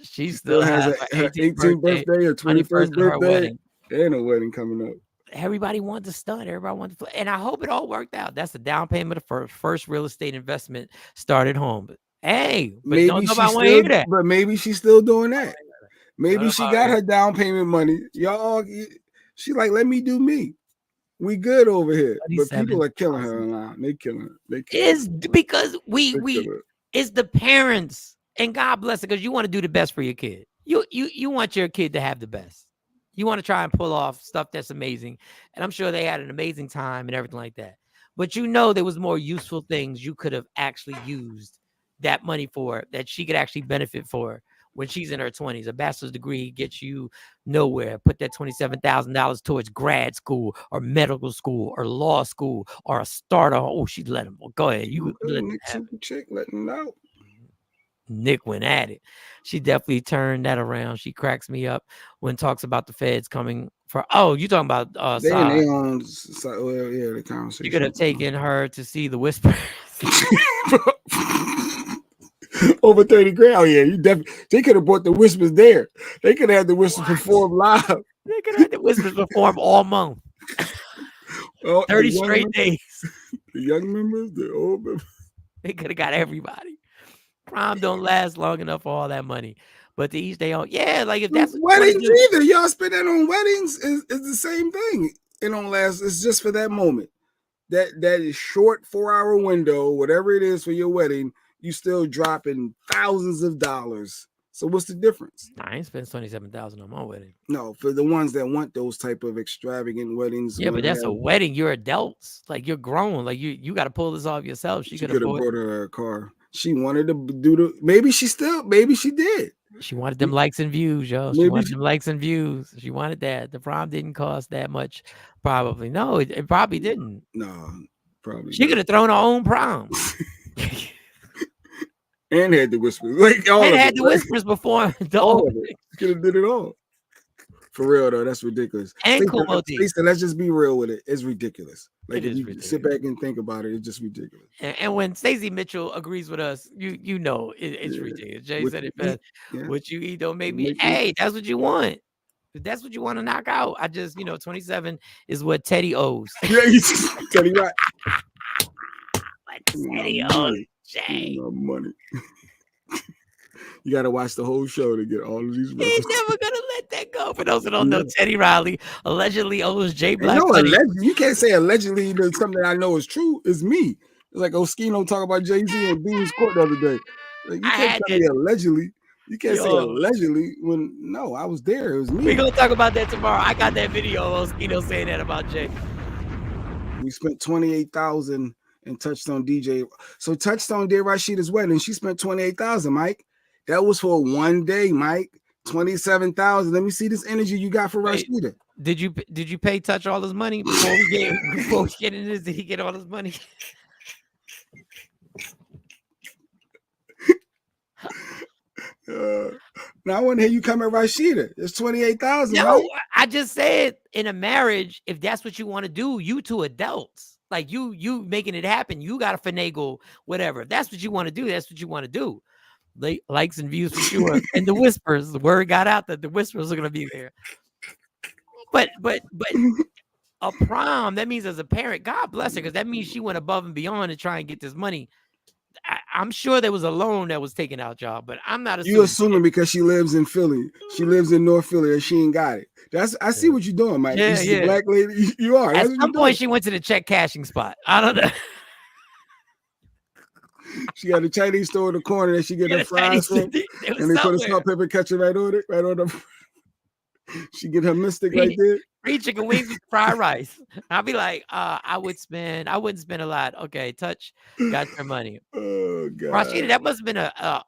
She still has her 18th birthday or 21st birthday and a wedding coming up. everybody wanted to stunt. Everybody wanted to, and I hope it all worked out. That's the down payment for first real estate investment started home. But hey, but don't Maybe she's nobody want to still, hear that. but maybe she's still doing that. Maybe Don't she nobody got hear her down payment money. Y'all, she like, let me do me. We good over here. But people are killing her online. They killing her. They killing her. Is because They we killing her. it's the parents, and God bless it, because you want to do the best for your kid. You want your kid to have the best. You want to try and pull off stuff that's amazing, and I'm sure they had an amazing time and everything like that. But there was more useful things you could have actually used that money for, that she could actually benefit for when she's in her 20s. A bachelor's degree gets you nowhere. Put that $27,000 towards grad school or medical school or law school or a starter. Oh, she let him. Well, go ahead. You let Nick Super Chick letting it out. Nick went at it. She definitely turned that around. She cracks me up when talks about the feds coming for. Oh, you talking about They Saad. on the conversation. You could have taken her to see the Whispers. Over 30 grand. Oh yeah, they could have brought the Whispers there. They could have had the Whispers perform live. They could have had the Whispers perform all month. 30 straight days. The young members, the old members. They could have got everybody. Prom don't last long enough for all that money. But to each their own. Yeah, like if that's weddings either. Y'all spend that on weddings is the same thing. It don't last. It's just for that moment. That is short 4-hour window, whatever it is for your wedding, you still dropping thousands of dollars. So what's the difference? I ain't spent $27,000 on my wedding. No, for the ones that want those type of extravagant weddings. Yeah, but that's a wedding. You're adults. Like you're grown. Like you got to pull this off yourself. She could have brought her a car. She wanted to do maybe she did. She wanted them likes and views, yo. She wanted them likes and views. She wanted that. The prom didn't cost that much, probably. No, it probably didn't. No, probably. She could have thrown her own prom. And had the Whispers. Like all and of had it, the right? Whispers before. All of it. Could have did it all. For real though, that's ridiculous. And Kumo D. Let's just be real with it. It's ridiculous. Like it if you ridiculous. sit back and think about it, it's just ridiculous. And when Stacey Mitchell agrees with us, you know it's ridiculous. Jay said it best. What you eat don't make me. Hey, that's what you want. If that's what you want to knock out. I just 27 is what Teddy owes. Yeah, Teddy right. What Teddy owes, Jay. Money. You got to watch the whole show to get all of these references. He's never gonna let that go. For those who don't know, Teddy Riley allegedly owes Jay Black. You can't say allegedly. Something I know is true. It's me. It's like Oskino talk about Jay-Z and Beans Court the other day. Like, you can't tell me allegedly. You can't say allegedly when no, I was there. It was me. We're gonna talk about that tomorrow. I got that video of Oskino saying that about Jay. We spent $28,000 and Touchstone DJ. So Touchstone did Rashida's wedding. She spent $28,000, Mike. That was for one day, Mike. $27,000. Let me see this energy you got for Rashida. Did you pay Touch all his money before we get into this? Did he get all his money? Now I want to hear you come at Rashida. It's $28,000. No, right? I just said in a marriage, if that's what you want to do, you two adults, like you making it happen, you got to finagle whatever. If that's what you want to do, that's what you want to do. Likes and views for sure. And the Whispers, the word got out that the Whispers are going to be there. But a prom, that means as a parent, God bless her, because that means she went above and beyond to try and get this money. I'm sure there was a loan that was taken out, y'all, but I'm not assuming. You assuming because she lives in Philly, she lives in North Philly, and she ain't got it. I see what you're doing, Mike. Yeah, a black lady. You are. At some point, she went to the check cashing spot. I don't know. She got a Chinese store in the corner that she get her fries from, and they put a salt, pepper, ketchup right on it, right on the. She get her mystic right there. Free chicken wings with fried rice. I'll be like, I wouldn't spend a lot. Okay, Touch got your money. Oh God, Rashida, that must have been a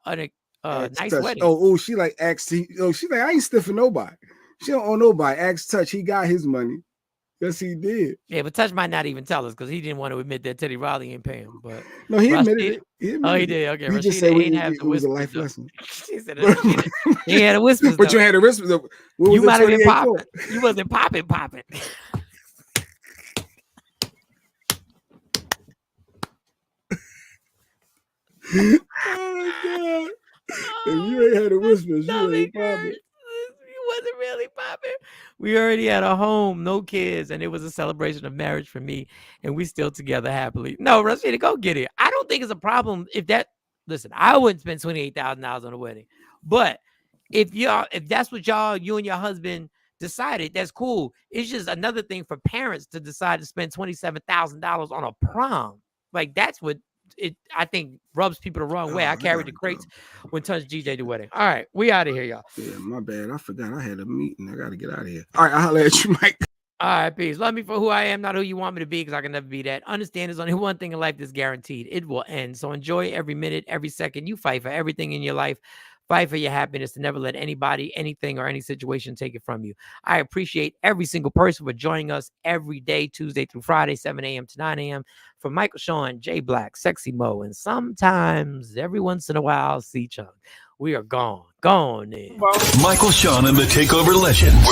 nice wedding. Oh, she like asked. She like, I ain't stiffing nobody. She don't owe nobody. Ask Touch, he got his money. Yes, he did. Yeah, but Touch might not even tell us because he didn't want to admit that Teddy Riley ain't paying. But no, he admitted it. Oh, he did. Okay, he Rashida just said ain't have it was a life lesson. She said he had a whisper. But you had a whisper. You might have been popping. You wasn't popping. Oh God! If you ain't had a whisper, you ain't popping. Wasn't really popping. We already had a home, no kids, and it was a celebration of marriage for me, and we still together happily. No, Rashida, go get it. I don't think it's a problem if that. Listen, I wouldn't spend $28,000 on a wedding, but if that's what you and your husband decided, that's cool. It's just another thing for parents to decide to spend $27,000 on a prom. Like that's what it. I think rubs people the wrong way. I carried the crates when Touch GJ the wedding. All right, we out of here, y'all. Yeah, my bad. I forgot I had a meeting. I gotta get out of here. All right, I'll holler at you, Mike. All right, peace. Love me for who I am, not who you want me to be, because I can never be that. Understand there's only one thing in life that's guaranteed. It will end. So enjoy every minute, every second. You fight for everything in your life. Fight for your happiness to never let anybody, anything, or any situation take it from you. I appreciate every single person for joining us every day, Tuesday through Friday, 7 a.m. to 9 a.m. From Michael Shawn, Jay Black, Sexy Mo, and sometimes, every once in a while, C Chung. We are gone. Gone in. Michael Shawn and the Takeover Legends.